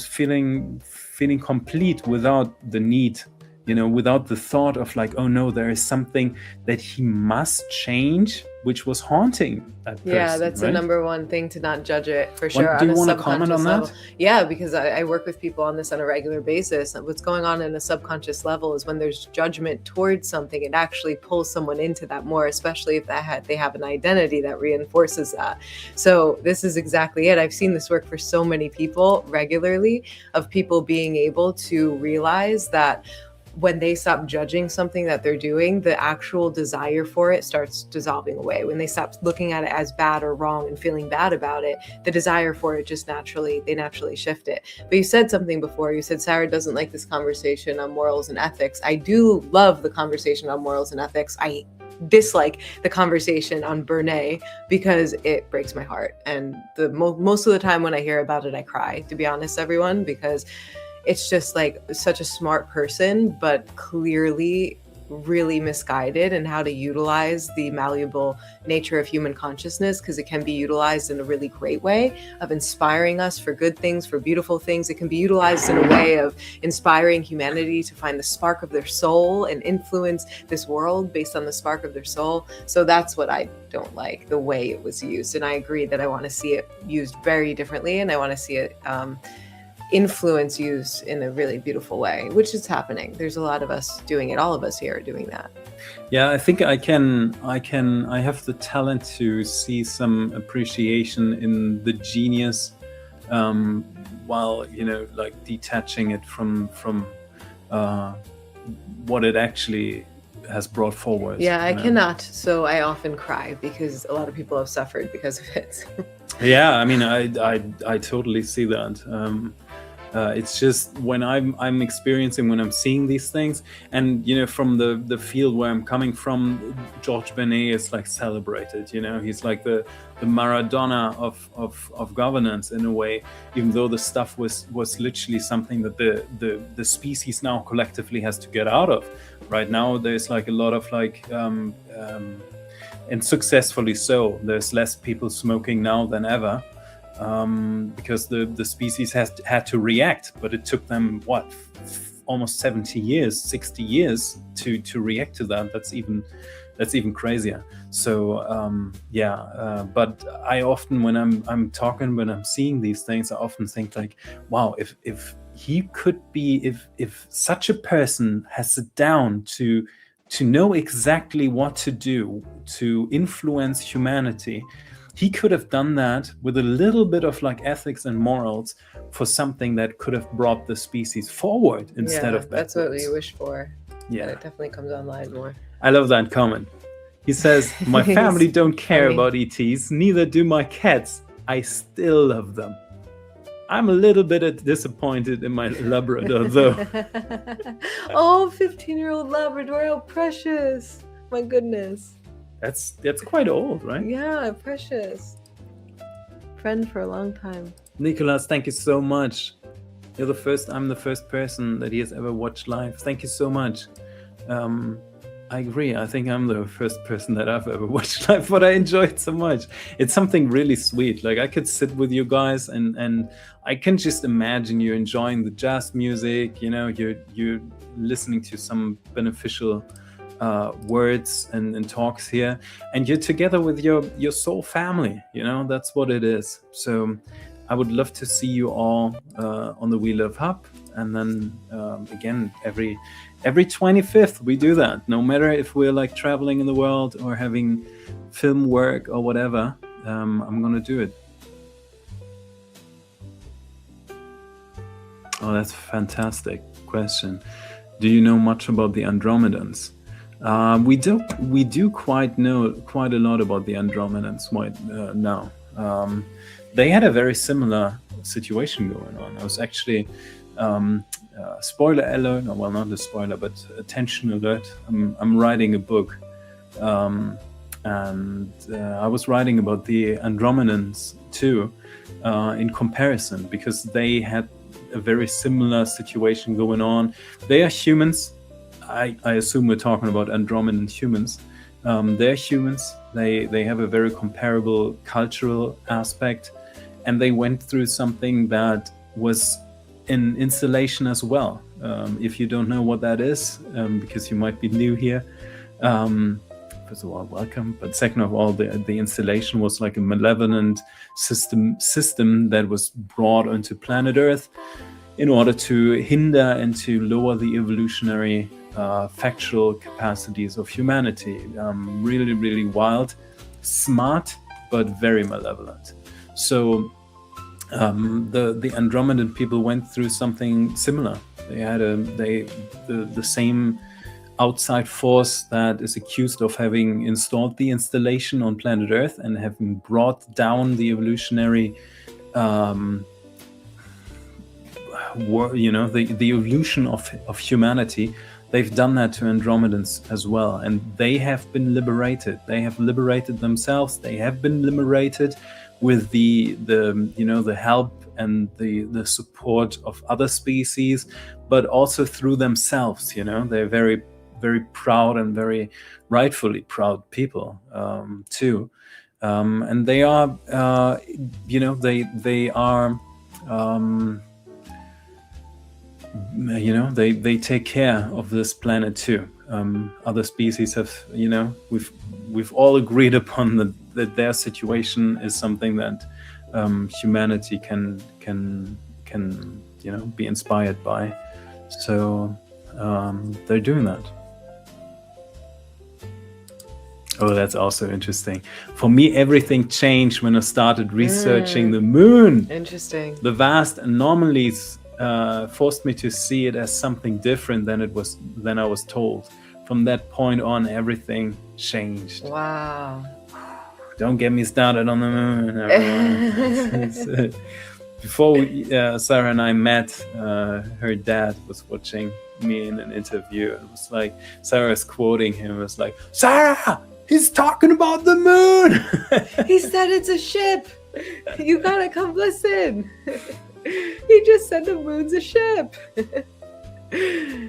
feeling complete without the need, without the thought of like, oh no, there is something that he must change, which was haunting that person. Yeah, that's right? the number one thing, to not judge it, for sure. Do you want to comment on that? Yeah, because I work with people on this on a regular basis. And what's going on in a subconscious level is when there's judgment towards something, it actually pulls someone into that more, especially if they have an identity that reinforces that. So this is exactly it. I've seen this work for so many people regularly, of people being able to realize that when they stop judging something that they're doing, the actual desire for it starts dissolving away. When they stop looking at it as bad or wrong and feeling bad about it, the desire for it just naturally shift it. But you said something before. You said Sarah doesn't like this conversation on morals and ethics. I do love the conversation on morals and ethics. I dislike the conversation on Bernay because it breaks my heart. And the most of the time when I hear about it, I cry, to be honest, everyone, because it's just like such a smart person, but clearly really misguided in how to utilize the malleable nature of human consciousness, because it can be utilized in a really great way of inspiring us for good things, for beautiful things. It can be utilized in a way of inspiring humanity to find the spark of their soul and influence this world based on the spark of their soul. So that's what I don't like, the way it was used. And I agree that I want to see it used very differently, and I want to see it influence used in a really beautiful way, which is happening. There's a lot of us doing it. All of us here are doing that. Yeah, I think I have the talent to see some appreciation in the genius, while, like detaching it from what it actually has brought forward. Yeah, I cannot. So I often cry because a lot of people have suffered because of it. Yeah, I mean, I totally see that. It's just when I'm experiencing, when I'm seeing these things, and from the field where I'm coming from, George Benet is like celebrated. He's like the Maradona of governance in a way, even though the stuff was literally something that the species now collectively has to get out of. Right now, there's like a lot of and successfully so. There's less people smoking now than ever. Because the species had to react, but it took them almost 70 years, 60 years to react to that. That's even crazier. So but I often, when I'm talking, when I'm seeing these things, I often think like, wow, if he could be, if such a person has sit down to know exactly what to do to influence humanity, he could have done that with a little bit of like ethics and morals for something that could have brought the species forward instead of backwards. That's what we wish for. Yeah, and it definitely comes online more. I love that comment. He says, "My family don't care about ETs, neither do my cats. I still love them. I'm a little bit disappointed in my Labrador, though." Oh, 15-year-old Labrador, how precious! My goodness. That's quite old, right? Yeah, precious. Friend for a long time. Nicholas, thank you so much. I'm the first person that he has ever watched live. Thank you so much. I agree. I think I'm the first person that I've ever watched live, but I enjoy it so much. It's something really sweet. Like I could sit with you guys and I can just imagine you enjoying the jazz music. You're listening to some beneficial words and talks here, and you're together with your soul family. That's what it is. So I would love to see you all on the welove Hub, and then again every 25th we do that, no matter if we're like traveling in the world or having film work or whatever. I'm gonna do it. Oh, that's a fantastic question. Do you know much about the Andromedans? We do quite a lot about the Andromedans right now. They had a very similar situation going on. I was actually, spoiler alert, well, not a spoiler, but attention alert. I'm writing a book, and I was writing about the Andromedans too, in comparison, because they had a very similar situation going on. They are humans. I assume we're talking about Andromedan humans. They're humans. They have a very comparable cultural aspect, and they went through something that was in installation as well. If you don't know what that is, because you might be new here, first of all, welcome. But second of all, the installation was like a malevolent system that was brought onto planet Earth in order to hinder and to lower the evolutionary factual capacities of humanity. Really, really wild, smart, but very malevolent. So the Andromedan people went through something similar. They had the same outside force that is accused of having installed the installation on planet Earth and having brought down the evolutionary, the evolution of humanity. They've done that to Andromedans as well, and they have been liberated. They have liberated themselves. They have been liberated with the help and the support of other species, but also through themselves. They're very, very proud and very rightfully proud people too, and they are, they are. They take care of this planet too. Other species have, we've all agreed upon that their situation is something that humanity can be inspired by. So they're doing that. Oh, that's also interesting. For me, everything changed when I started researching the moon. Interesting. The vast anomalies forced me to see it as something different than I was told. From that point on, everything changed. Wow. Don't get me started on the moon, everyone. Before Sarah and I met, her dad was watching me in an interview. It was like, Sarah's quoting him. It was like, Sarah, he's talking about the moon. He said it's a ship. You gotta come listen. He just said the moon's a ship. It's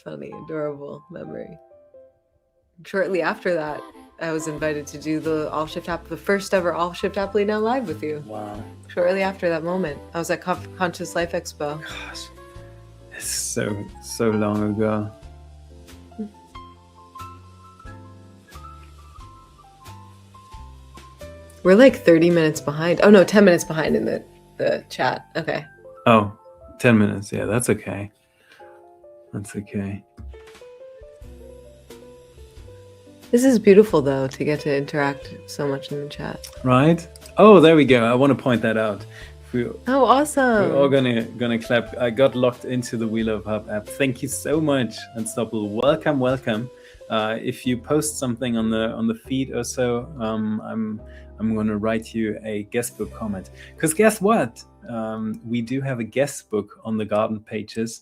funny, adorable memory. Shortly after that, I was invited to do the first ever All Shift Happily Now Live with you. Wow. Shortly after that moment, I was at Conscious Life Expo. Gosh, it's so long ago. We're like 30 minutes behind. Oh no, 10 minutes behind in the chat. Okay. Oh, 10 minutes. Yeah, that's okay. That's okay. This is beautiful though, to get to interact so much in the chat. Right? Oh, there we go. I want to point that out. Oh, awesome. We're all gonna clap. I got locked into the welove Hub app. Thank you so much, Unstoppable. Welcome. If you post something on the feed or so, I'm going to write you a guest book comment. Because guess what? We do have a guest book on the garden pages.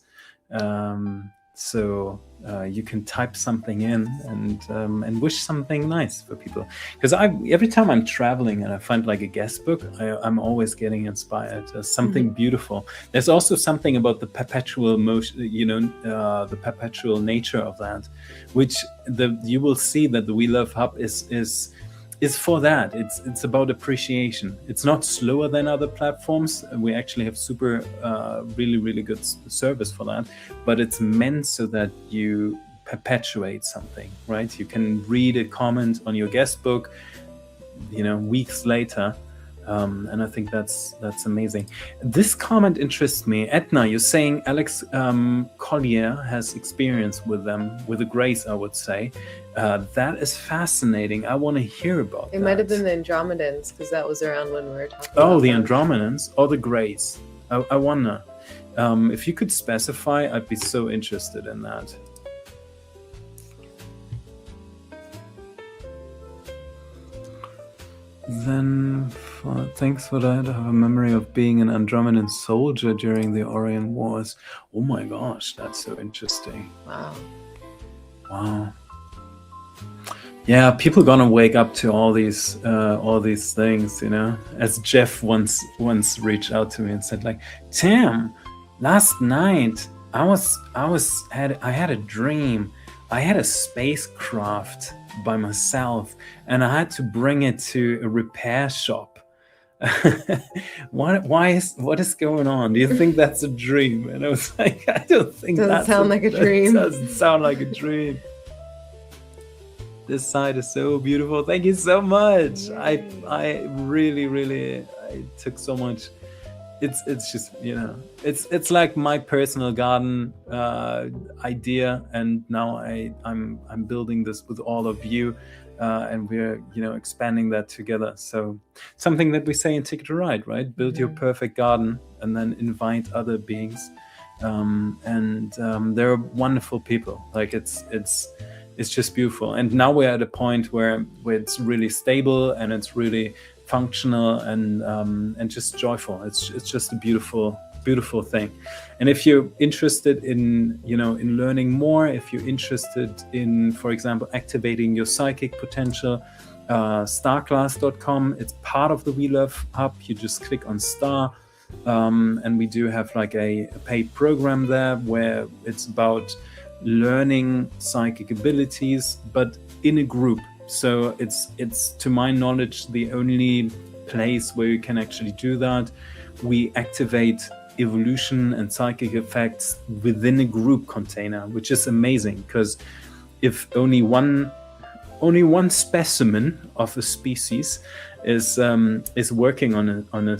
So you can type something in and wish something nice for people. Because every time I'm traveling and I find like a guest book, I'm always getting inspired. Something beautiful. There's also something about the perpetual motion, the perpetual nature of that, which you will see that the welove Hub is for that. It's about appreciation. It's not slower than other platforms. We actually have super really, really good service for that, but it's meant so that you perpetuate something, right? You can read a comment on your guest book, weeks later, and I think that's amazing. This comment interests me. Edna, you're saying Alex Collier has experience with them, with a grace, I would say. That is fascinating. I want to hear about that. It might have been the Andromedans, because that was around when we were talking about Oh, the Andromedans or the grace. I wonder. If you could specify, I'd be so interested in that. Then, thanks for that. I have a memory of being an Andromedan soldier during the Orient Wars. Oh my gosh, that's so interesting. Wow. Yeah, people gonna wake up to all these things, As Jeff once reached out to me and said, like, Tim, last night I had a dream. I had a spacecraft by myself, and I had to bring it to a repair shop. What is going on? Do you think that's a dream? And I was like, I don't think doesn't sound like a dream. Doesn't sound like a dream. This side is so beautiful. Thank you so much. Yay. I really I took so much. It's just, it's like my personal garden idea, and now I'm building this with all of you, and we're expanding that together. So something that we say in Ticket to Ride, right? Build your perfect garden and then invite other beings. They're wonderful people. Like it's just beautiful. And now we're at a point where it's really stable and it's really functional and just joyful. It's just a beautiful thing. And if you're interested in in learning more, if you're interested in, for example, activating your psychic potential, starclass.com, it's part of the welove hub. You just click on star, and we do have like a paid program there where it's about learning psychic abilities, but in a group. So it's to my knowledge the only place where you can actually do that. We activate evolution and psychic effects within a group container, which is amazing, because if only one specimen of a species is working on a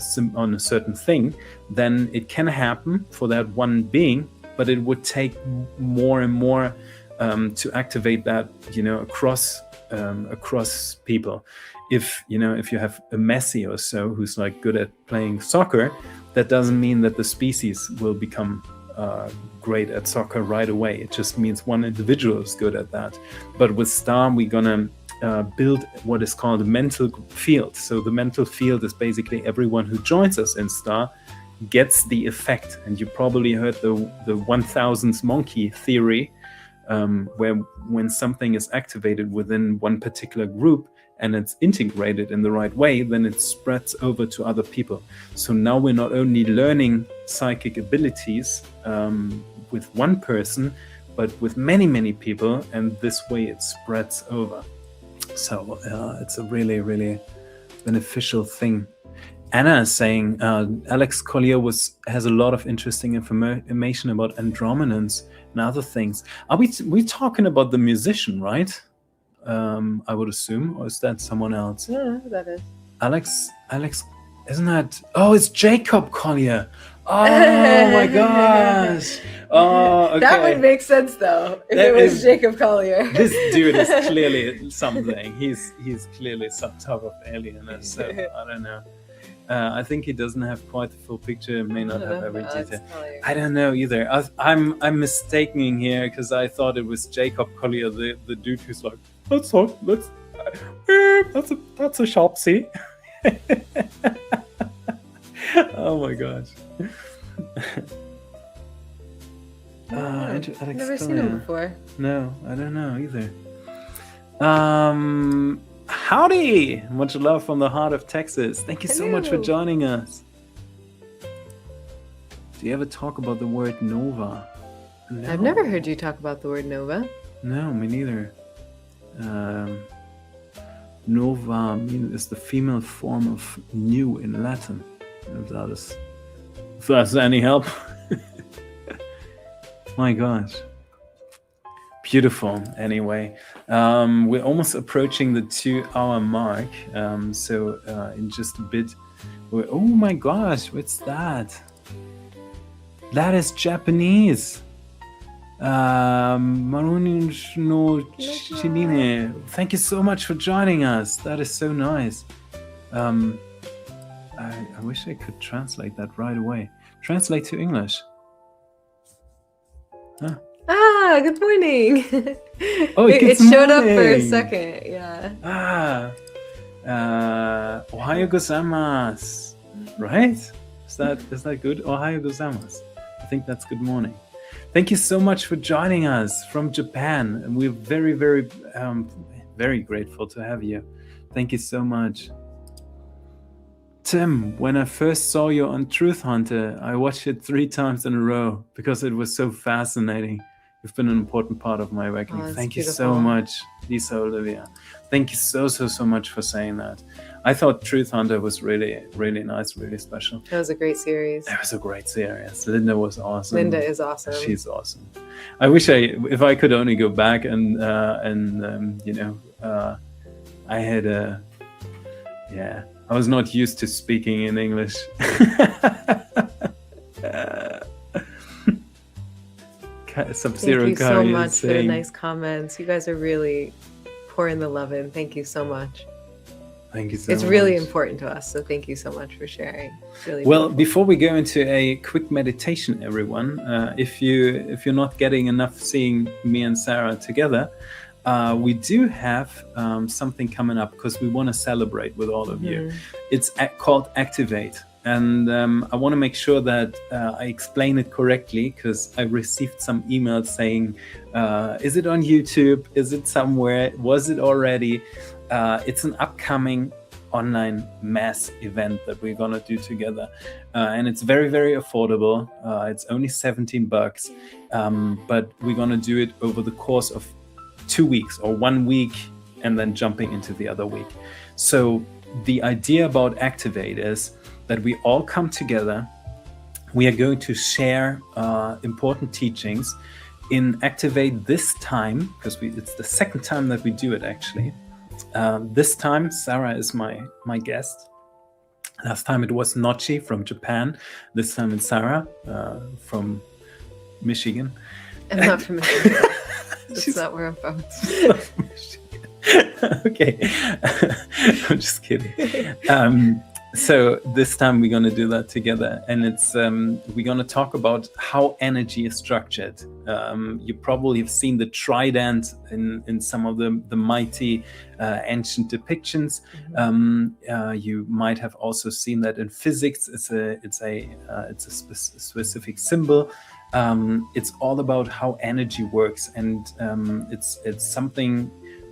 certain thing, then it can happen for that one being, but it would take more and more to activate that across people. If you have a Messi or so who's like good at playing soccer, that doesn't mean that the species will become great at soccer right away. It just means one individual is good at that. But with Star, we're gonna build what is called a mental field. So the mental field is basically everyone who joins us in Star gets the effect. And you probably heard the 1000th monkey theory, where when something is activated within one particular group and it's integrated in the right way, then it spreads over to other people. So now we're not only learning psychic abilities with one person, but with many people, and this way it spreads over. So it's a really, really beneficial thing. Anna is saying Alex Collier has a lot of interesting information about Andromedans and other things. Are we talking about the musician, right? I would assume, or is that someone else? Yeah, that is Alex, isn't that? Oh, it's Jacob Collier. Oh my gosh. Oh, okay. That would make sense though if it was Jacob Collier. This dude is clearly something. He's clearly some type of alien. So I don't know. I think he doesn't have quite the full picture. May not have every detail. I don't know either. I'm mistaking here because I thought it was Jacob Collier, the dude who's like, that's a Shopsy. Oh my gosh. I've never seen him before. No, I don't know either. Howdy! Much love from the heart of Texas. Thank you so much for joining us. Do you ever talk about the word nova? No. I've never heard you talk about the word nova. No, me neither. Nova is the female form of new in Latin. If that's any help. My gosh. Beautiful. Anyway, we're almost approaching the 2-hour mark. So in just a bit, oh my gosh, what's that? That is Japanese. Maruni no Chiline. Thank you so much for joining us. That is so nice. I wish I could translate that right away. Translate to English. Huh. Ah, good morning. Oh, it showed up for a second. Yeah. Ohayo gozaimasu. Right? Is that good? Ohayo gozaimasu. I think that's good morning. Thank you so much for joining us from Japan. And we're very, very, very grateful to have you. Thank you so much. Tim, when I first saw you on Truth Hunter, I watched it 3 times in a row because it was so fascinating. You've been an important part of my awakening. Thank you so much, Lisa Olivia. Thank you so much for saying that. I thought Truth Hunter was really, really nice, really special. It was a great series. It was a great series. Linda was awesome. Linda is awesome. She's awesome. I wish if I could only go back and I had I was not used to speaking in English. Thank you so much for the nice comments. You guys are really pouring the love in. Thank you so much. Thank you so It's much. really important to us. So thank you so much for sharing. Really Well, beautiful. before we go into a quick meditation, everyone, if you're not getting enough seeing me and Sarah together, we do have something coming up because we want to celebrate with all of you. It's called Activate. And I want to make sure that I explain it correctly, because I received some emails saying, is it on YouTube? Is it somewhere? Was it already? It's an upcoming online mass event that we're going to do together. And it's very, very affordable. It's only $17. But we're going to do it over the course of 2 weeks or 1 week, and then jumping into the other week. So the idea about Activate is that we all come together. We are going to share important teachings in Activate this time, because it's the second time that we do it actually. This time Sarah is my guest. Last time it was Nochi from Japan. This time it's Sarah from Michigan. I'm not from Michigan. That's not where I'm from. Okay. I'm just kidding. So this time we're going to do that together, and it's we're going to talk about how energy is structured. You probably have seen the trident in some of the mighty ancient depictions. You might have also seen that in physics. It's a specific symbol. It's all about how energy works, and it's something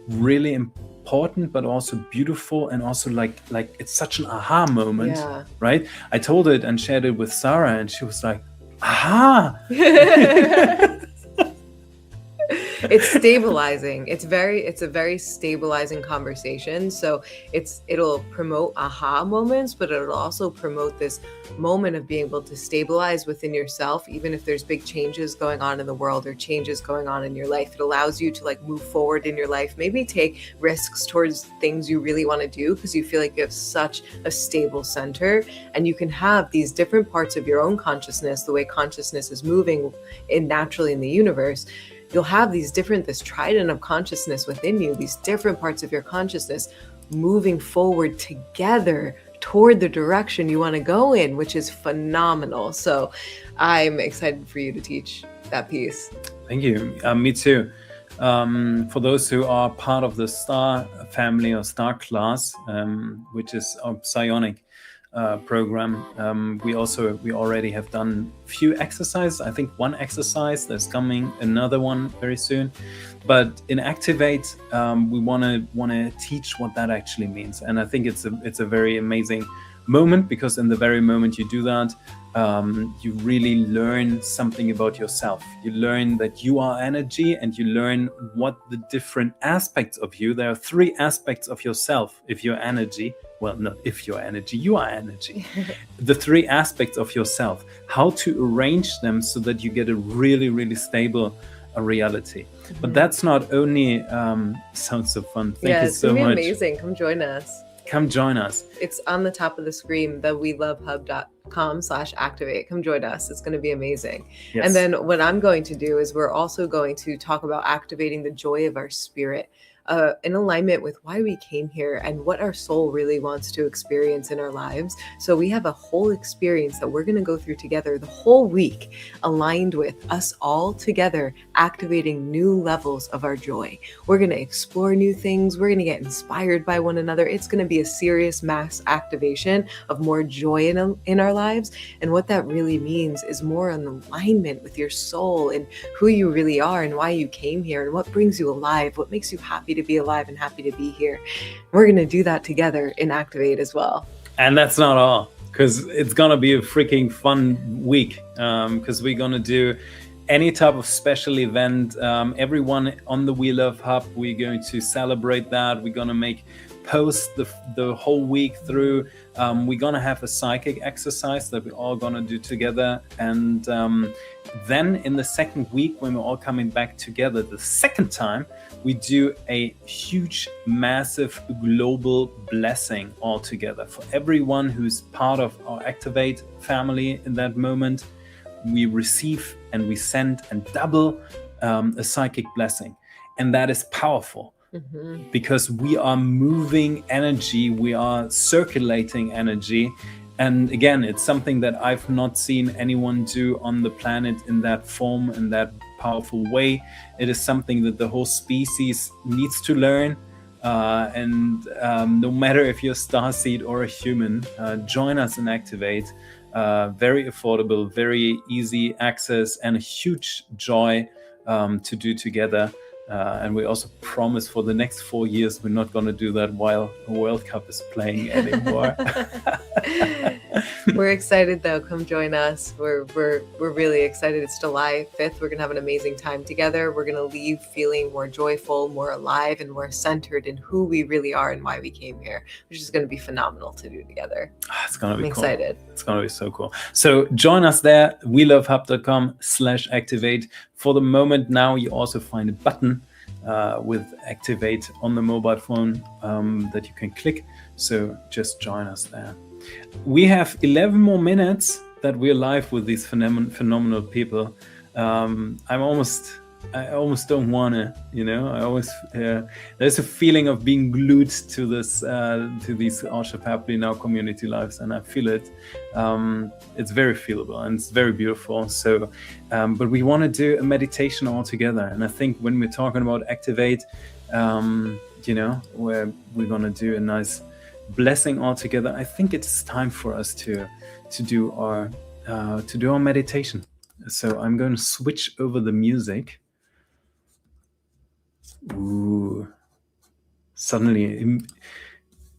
really important, but also beautiful, and also like it's such an aha moment. Yeah. Right? I told it and shared it with Sarah, and she was like, aha. It's stabilizing. It's a very stabilizing conversation. So it'll promote aha moments, but it'll also promote this moment of being able to stabilize within yourself, even if there's big changes going on in the world or changes going on in your life. It allows you to like move forward in your life, maybe take risks towards things you really want to do, because you feel like you have such a stable center, and you can have these different parts of your own consciousness, the way consciousness is moving naturally in the universe. You'll have this trident of consciousness within you, these different parts of your consciousness moving forward together toward the direction you want to go in, which is phenomenal. So I'm excited for you to teach that piece. Thank you. Me too. For those who are part of the STAR family or STAR class, which is our psionic program, we already have done a few exercises. I think one exercise, there's coming another one very soon. But in Activate, we want to teach what that actually means, and I think it's a very amazing moment, because in the very moment you do that, you really learn something about yourself. You learn that you are energy, and you learn what the different aspects of you. There are 3 aspects of yourself. If you're energy, well, not if you're energy, you are energy. The 3 aspects of yourself, how to arrange them so that you get a really, really stable reality. But that's not only sounds so fun. Thank you so much. It's gonna be amazing. Come join us. Come join us. It's on the top of the screen, the welovehub.com/activate. Come join us. It's going to be amazing. Yes. And then what I'm going to do is we're also going to talk about activating the joy of our spirit, in alignment with why we came here and what our soul really wants to experience in our lives. So we have a whole experience that we're going to go through together the whole week, aligned with us all together, activating new levels of our joy. We're going to explore new things. We're going to get inspired by one another. It's going to be a serious mass activation of more joy in our lives. And what that really means is more in alignment with your soul and who you really are and why you came here and what brings you alive, what makes you happy to be alive and happy to be here. We're going to do that together in Activate as well. And that's not all, because it's going to be a freaking fun week, because we're going to do any type of special event. Everyone on the welove Hub, we're going to celebrate that. We're going to make posts the whole week through. We're going to have a psychic exercise that we're all going to do together. And then in the second week, when we're all coming back together the second time, we do a huge, massive global blessing all together for everyone who's part of our Activate family. In that moment, we receive and we send and double a psychic blessing. And that is powerful. because we are moving energy, we are circulating energy. And again, it's something that I've not seen anyone do on the planet in that form, in that powerful way. It is something that the whole species needs to learn. No matter if you're a starseed or a human, join us and Activate. Very affordable, very easy access, and a huge joy to do together. And we also promise for the next 4 years we're not going to do that while the World Cup is playing anymore. We're excited though. Come join us. We're really excited. It's July 5th. We're gonna have an amazing time together. We're gonna leave feeling more joyful, more alive, and more centered in who we really are and why we came here, which is gonna be phenomenal to do together. It's gonna be I'm cool. excited. It's gonna be so cool. So join us there, welovehub.com/activate. For the moment now, you also find a button with Activate on the mobile phone that you can click. So just join us there. We have 11 more minutes that we're live with these phenomenal people. I almost don't want to, I always, there's a feeling of being glued to this, to these Worship Happily Now community lives, and I feel it. It's very feelable and it's very beautiful. So, but we want to do a meditation all together. And I think when we're talking about Activate, where we're going to do a nice blessing all together, I think it's time for us to do our meditation. So I'm going to switch over the music. Ooh. Suddenly,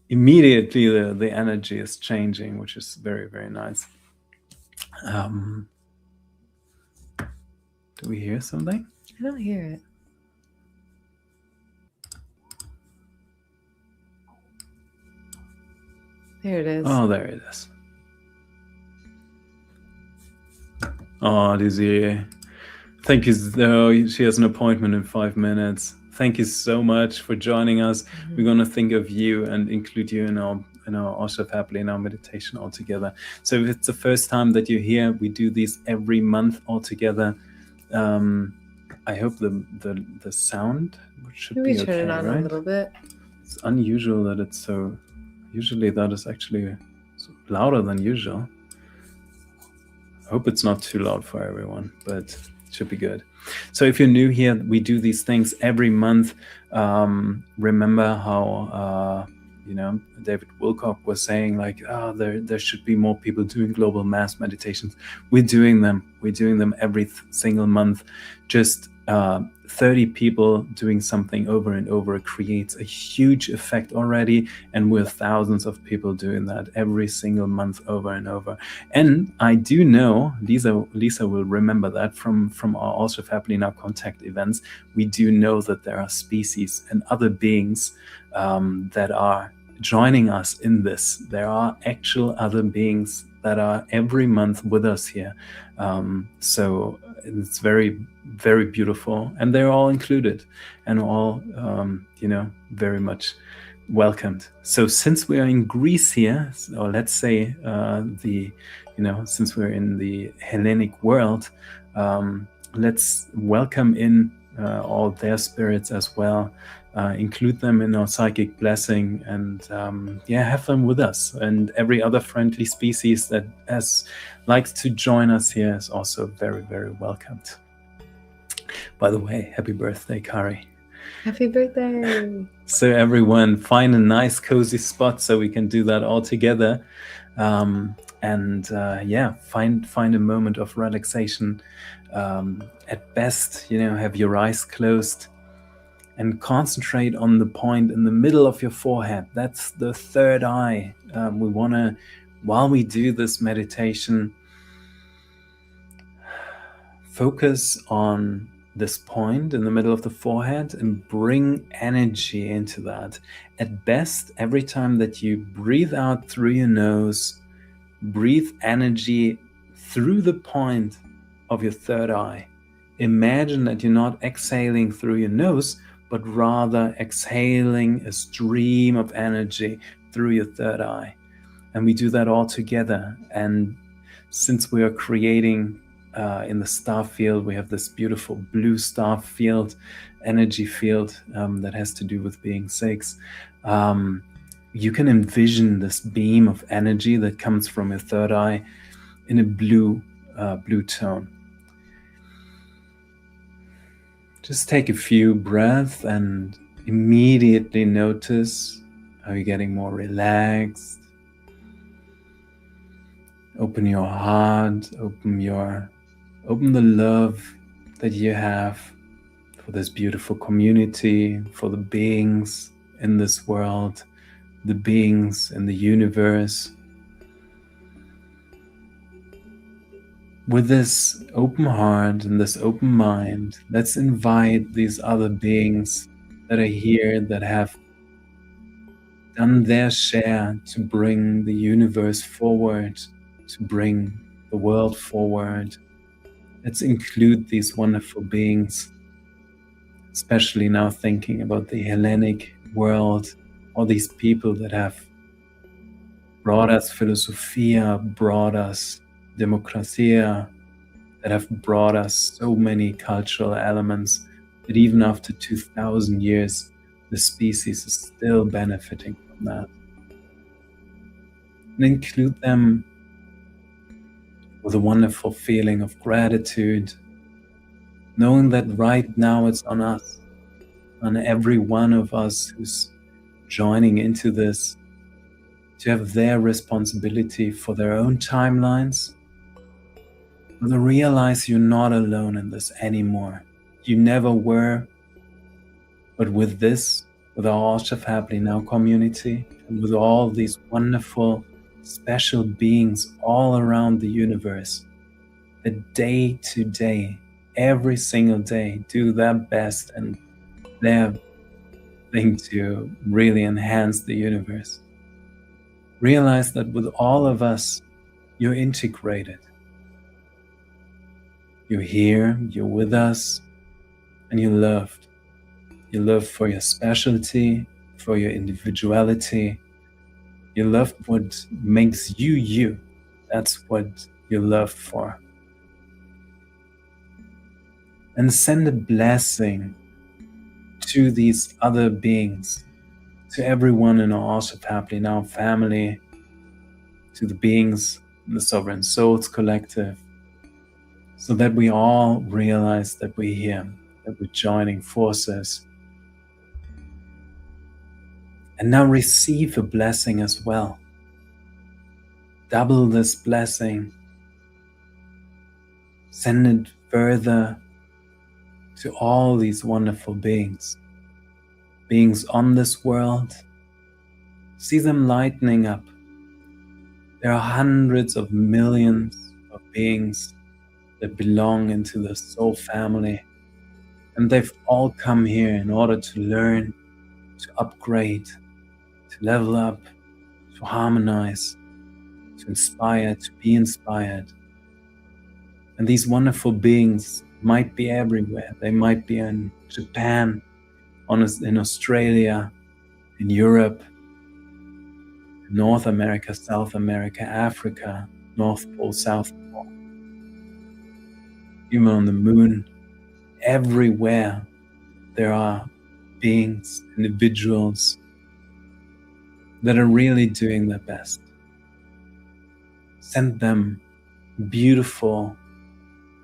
immediately the energy is changing, which is very, very nice. Do we hear something? I don't hear it. There it is. Oh, there it is. Oh, Dizzy. Thank you. She has an appointment in 5 minutes. Thank you so much for joining us. We're going to think of you and include you in our Worship Happily in our meditation all together. So if it's the first time that you're here, we do these every month all together. I hope the sound should be okay, turn it on right? a little bit. It's unusual that it's so. Usually that is actually louder than usual. I hope it's not too loud for everyone, but it should be good. So if you're new here, we do these things every month. Remember how David Wilcock was saying, like, there should be more people doing global mass meditations. We're doing them every single month. Just 30 people doing something over and over creates a huge effect already, and we're thousands of people doing that every single month over and over. And I do know, Lisa will remember that from our Also Happily Now contact events, we do know that there are species and other beings that are joining us in this. There are actual other beings that are every month with us here. So it's very, very beautiful, and they're all included and all, very much welcomed. So since we are in Greece here, or let's say since we're in the Hellenic world, let's welcome in all their spirits as well. Include them in our psychic blessing, and have them with us. And every other friendly species that likes to join us here is also very, very welcomed. By the way, happy birthday, Kari. Happy birthday. So everyone, find a nice cozy spot so we can do that all together. Find a moment of relaxation. At best, have your eyes closed and concentrate on the point in the middle of your forehead. That's the third eye. We want to, while we do this meditation, focus on this point in the middle of the forehead and bring energy into that. At best, every time that you breathe out through your nose, breathe energy through the point of your third eye. Imagine that you're not exhaling through your nose, but rather exhaling a stream of energy through your third eye. And we do that all together. And since we are creating in the star field, we have this beautiful blue star field, energy field that has to do with being 6. You can envision this beam of energy that comes from your third eye in a blue tone. Just take a few breaths and immediately notice how you're getting more relaxed. Open your heart, open the love that you have for this beautiful community, for the beings in this world, the beings in the universe. With this open heart and this open mind, let's invite these other beings that are here, that have done their share to bring the universe forward, to bring the world forward. Let's include these wonderful beings, especially now thinking about the Hellenic world, all these people that have brought us philosophia, brought us democracia, that have brought us so many cultural elements that even after 2000 years, the species is still benefiting from that. And include them with a wonderful feeling of gratitude, knowing that right now it's on us, on every one of us who's joining into this, to have their responsibility for their own timelines, but to realize you're not alone in this anymore. You never were, but with this, with our All Stuff Happening Now community, and with all these wonderful, special beings all around the universe, that day to day, every single day, do their best and their thing to really enhance the universe. Realize that with all of us, you're integrated. You're here, you're with us, and you're loved. You're loved for your specialty, for your individuality. You're loved what makes you you. That's what you're loved for. And send a blessing to these other beings, to everyone in our All Stuff Happening Now family, to the beings in the Sovereign Souls Collective, so that we all realize that we're here, that we're joining forces. And now receive a blessing as well. Double this blessing. Send it further to all these wonderful beings. Beings on this world. See them lightening up. There are hundreds of millions of beings that belong into the soul family, and they've all come here in order to learn, to upgrade, to level up, to harmonize, to inspire, to be inspired. And these wonderful beings might be everywhere. They might be in Japan, in Australia, in Europe, North America, South America, Africa, North Pole, South Pole, even on the moon. Everywhere there are beings, individuals that are really doing their best. Send them beautiful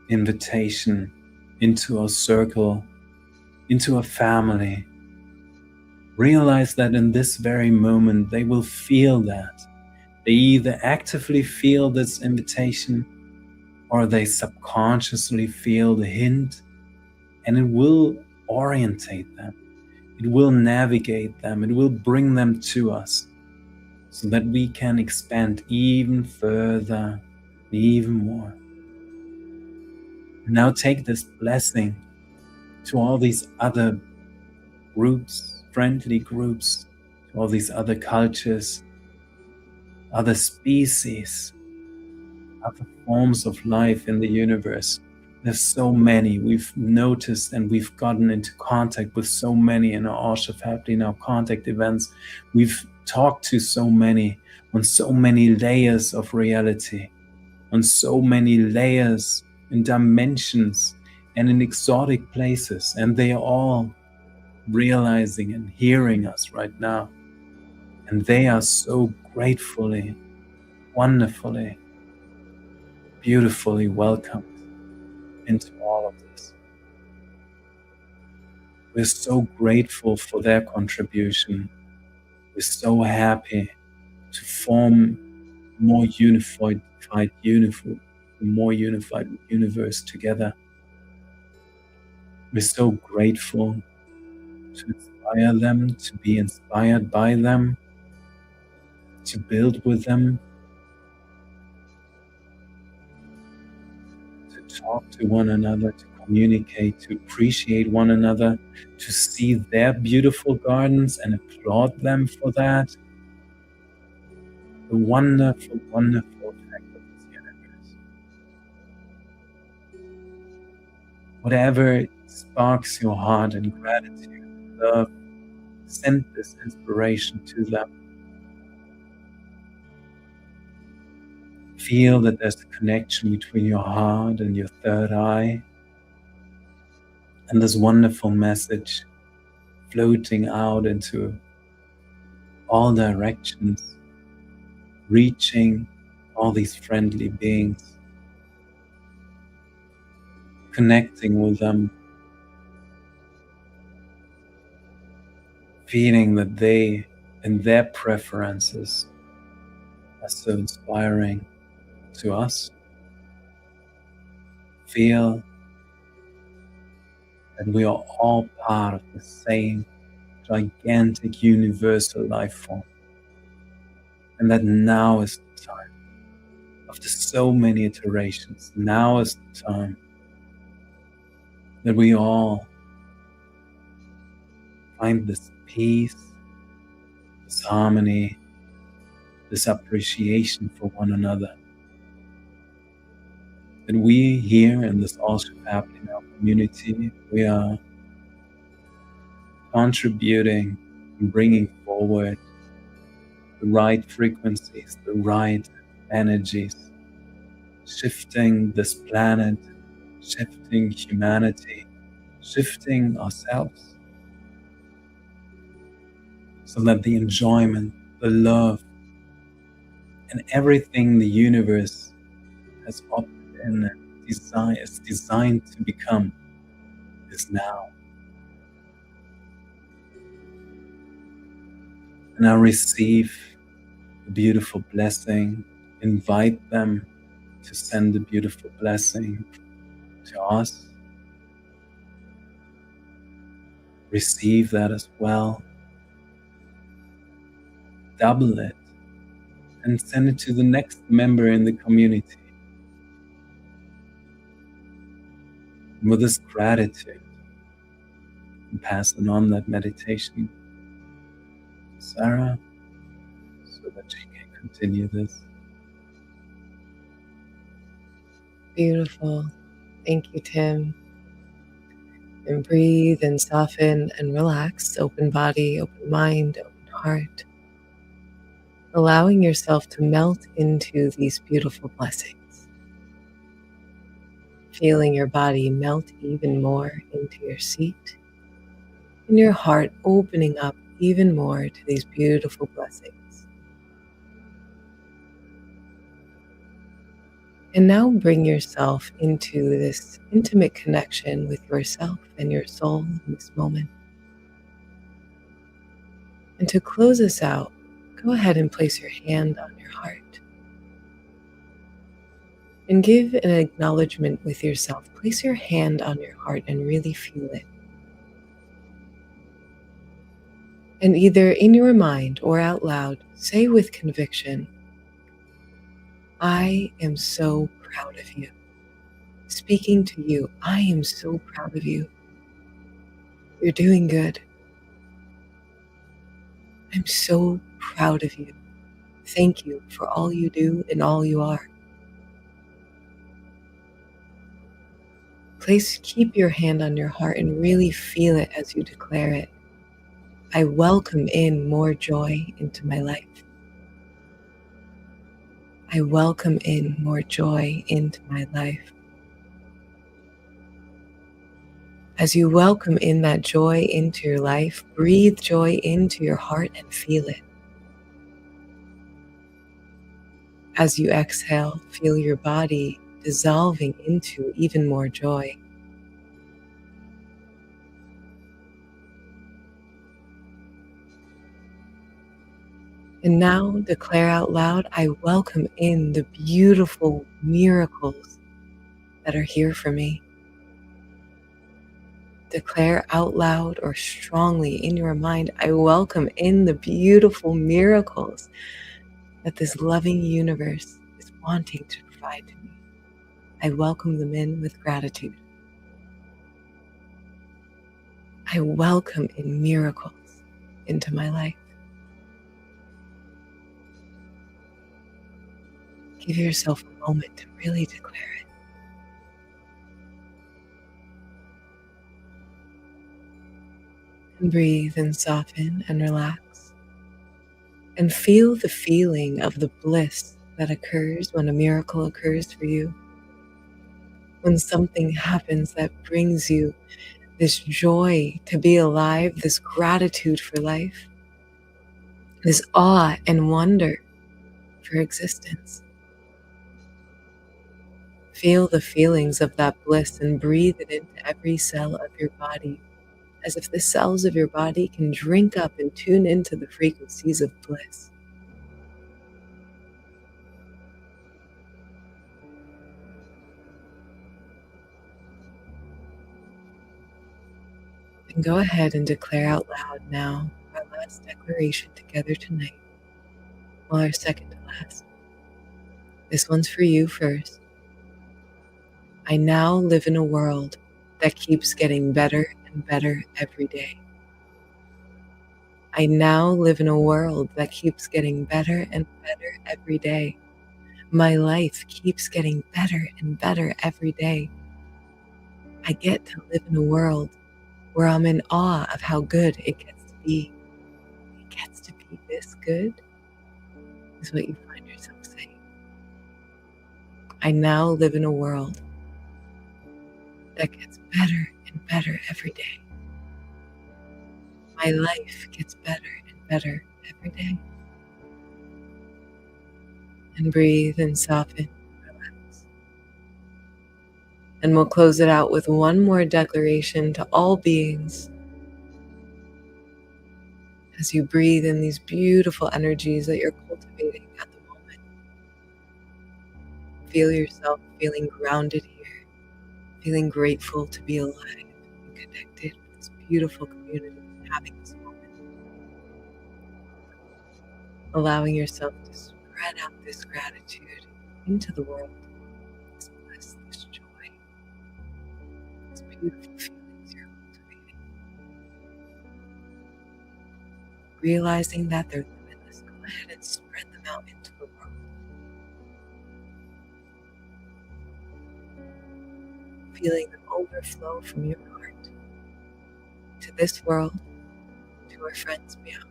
invitation into a circle, into a family. Realize that in this very moment they will feel that. They either actively feel this invitation or they subconsciously feel the hint, and it will orientate them. It will navigate them. It will bring them to us so that we can expand even further, even more. Now take this blessing to all these other groups, friendly groups, to all these other cultures, other species, other forms of life in the universe. There's so many. We've noticed and we've gotten into contact with so many in our All Stuff Happening Now contact events. We've talked to so many on so many layers of reality, on so many layers in dimensions and in exotic places, and they are all realizing and hearing us right now. And they are so gratefully, wonderfully, beautifully welcomed into all of this. We're so grateful for their contribution. We're so happy to form more unified universe together. We're so grateful to inspire them, to be inspired by them, to build with them, to talk to one another, to communicate, to appreciate one another, to see their beautiful gardens and applaud them for that. The wonderful, wonderful effect of this universe. Whatever sparks your heart in gratitude, love, send this inspiration to them. Feel that there's a connection between your heart and your third eye, and this wonderful message floating out into all directions, reaching all these friendly beings, connecting with them, feeling that they and their preferences are so inspiring to us. Feel that we are all part of the same gigantic universal life form, and that now is the time. After so many iterations, now is the time that we all find this peace, this harmony, this appreciation for one another. That we here in this All Should Happen in our community, we are contributing and bringing forward the right frequencies, the right energies, shifting this planet, shifting humanity, shifting ourselves, so that the enjoyment, the love, and everything the universe has opted in and is designed to become is now. And I receive a beautiful blessing, invite them to send a beautiful blessing to us. Receive that as well. Double it and send it to the next member in the community. And with this gratitude, I'm passing on that meditation to Sarah so that she can continue this. Beautiful. Thank you, Tim. And breathe and soften and relax. Open body, open mind, open heart. Allowing yourself to melt into these beautiful blessings. Feeling your body melt even more into your seat, and your heart opening up even more to these beautiful blessings. And now bring yourself into this intimate connection with yourself and your soul in this moment. And to close us out, go ahead and place your hand on your heart. And give an acknowledgement with yourself. Place your hand on your heart and really feel it. And either in your mind or out loud, say with conviction, I am so proud of you. Speaking to you, I am so proud of you. You're doing good. I'm so proud of you. Thank you for all you do and all you are. Keep your hand on your heart and really feel it as you declare it. I welcome in more joy into my life. I welcome in more joy into my life. As you welcome in that joy into your life, breathe joy into your heart and feel it. As you exhale, feel your body dissolving into even more joy. And now declare out loud, I welcome in the beautiful miracles that are here for me. Declare out loud or strongly in your mind, I welcome in the beautiful miracles that this loving universe is wanting to provide to me. I welcome them in with gratitude. I welcome in miracles into my life. Give yourself a moment to really declare it. And breathe and soften and relax. And feel the feeling of the bliss that occurs when a miracle occurs for you. When something happens that brings you this joy to be alive, this gratitude for life, this awe and wonder for existence. Feel the feelings of that bliss and breathe it into every cell of your body, as if the cells of your body can drink up and tune into the frequencies of bliss. And go ahead and declare out loud now our last declaration together tonight. Well, our second to last. This one's for you first. I now live in a world that keeps getting better and better every day. I now live in a world that keeps getting better and better every day. My life keeps getting better and better every day. I get to live in a world where I'm in awe of how good it gets to be. It gets to be this good, is what you find yourself saying. I now live in a world that gets better and better every day. My life gets better and better every day. And breathe and soften, relax. And we'll close it out with one more declaration to all beings. As you breathe in these beautiful energies that you're cultivating at the moment, feel yourself feeling grounded here, feeling grateful to be alive and connected with this beautiful community and having this moment. Allowing yourself to spread out this gratitude into the world, this bliss, this joy, these beautiful feelings you're cultivating. Realizing that they're limitless, go ahead and spread them out into the world. Feeling them overflow from your heart to this world, to our friends beyond.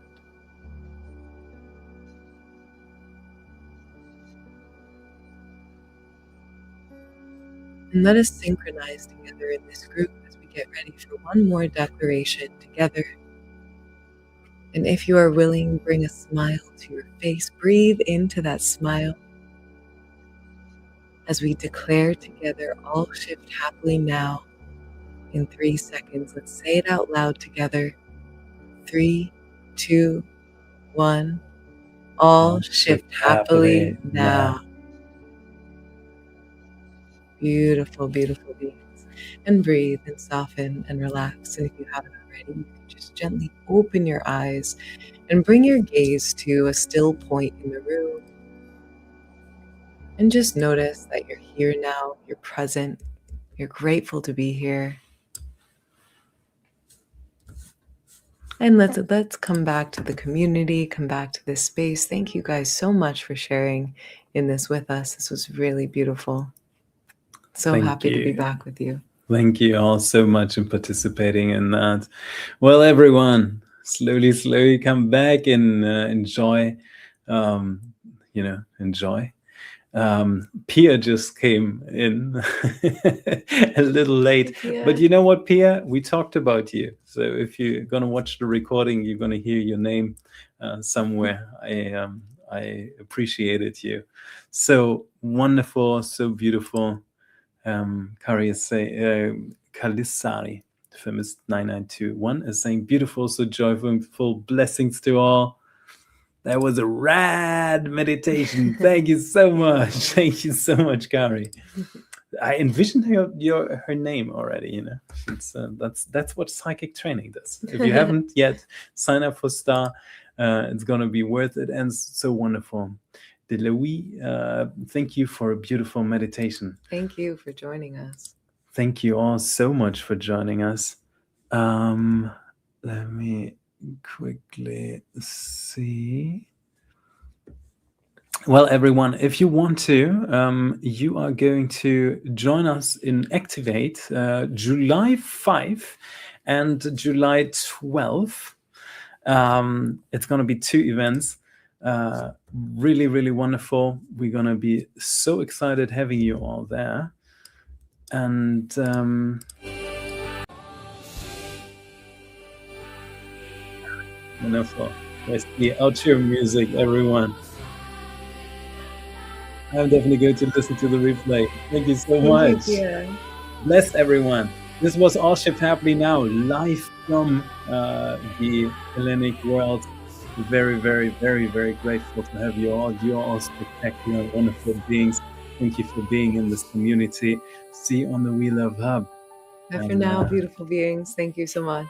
And let us synchronize together in this group as we get ready for one more declaration together. And if you are willing, bring a smile to your face. Breathe into that smile as we declare together, all shift happily now in 3 seconds. Let's say it out loud together. 3, 2, 1. All shift happily now. Beautiful, beautiful beings. And breathe and soften and relax. And if you haven't already, you can just gently open your eyes and bring your gaze to a still point in the room. And just notice that you're here now, you're present, you're grateful to be here. And let's come back to the community, come back to this space. Thank you guys so much for sharing in this with us. This was really beautiful. So happy to be back with you. Thank you all so much in participating in that. Well, everyone, slowly come back and enjoy, enjoy. Pia just came in a little late, but you know what, Pia? We talked about you. So if you're gonna watch the recording, you're gonna hear your name somewhere. I appreciated you. So wonderful, so beautiful. Kari is saying, Kalisari, famous 9921, is saying, beautiful, so joyful, blessings to all. That was a rad meditation. Thank you so much. Thank you so much, Kari. I envisioned her name already. You know, it's that's what psychic training does. If you haven't yet, sign up for Star. It's gonna be worth it and so wonderful. De Louis, thank you for a beautiful meditation. Thank you for joining us. Thank you all so much for joining us. Let me quickly see. Well, everyone, if you want to, you are going to join us in Activate July 5 and July 12. It's going to be 2 events. Really, really wonderful. We're going to be so excited having you all there. And wonderful. Let's see outro music, everyone. I'm definitely going to listen to the replay. Thank you so much. Bless everyone. This was All Ship Happily Now, live from the Hellenic world. Very, very, very, very grateful to have you all. You are all spectacular, wonderful beings. Thank you for being in this community. See you on the We Love Hub. Bye for now, beautiful beings. Thank you so much.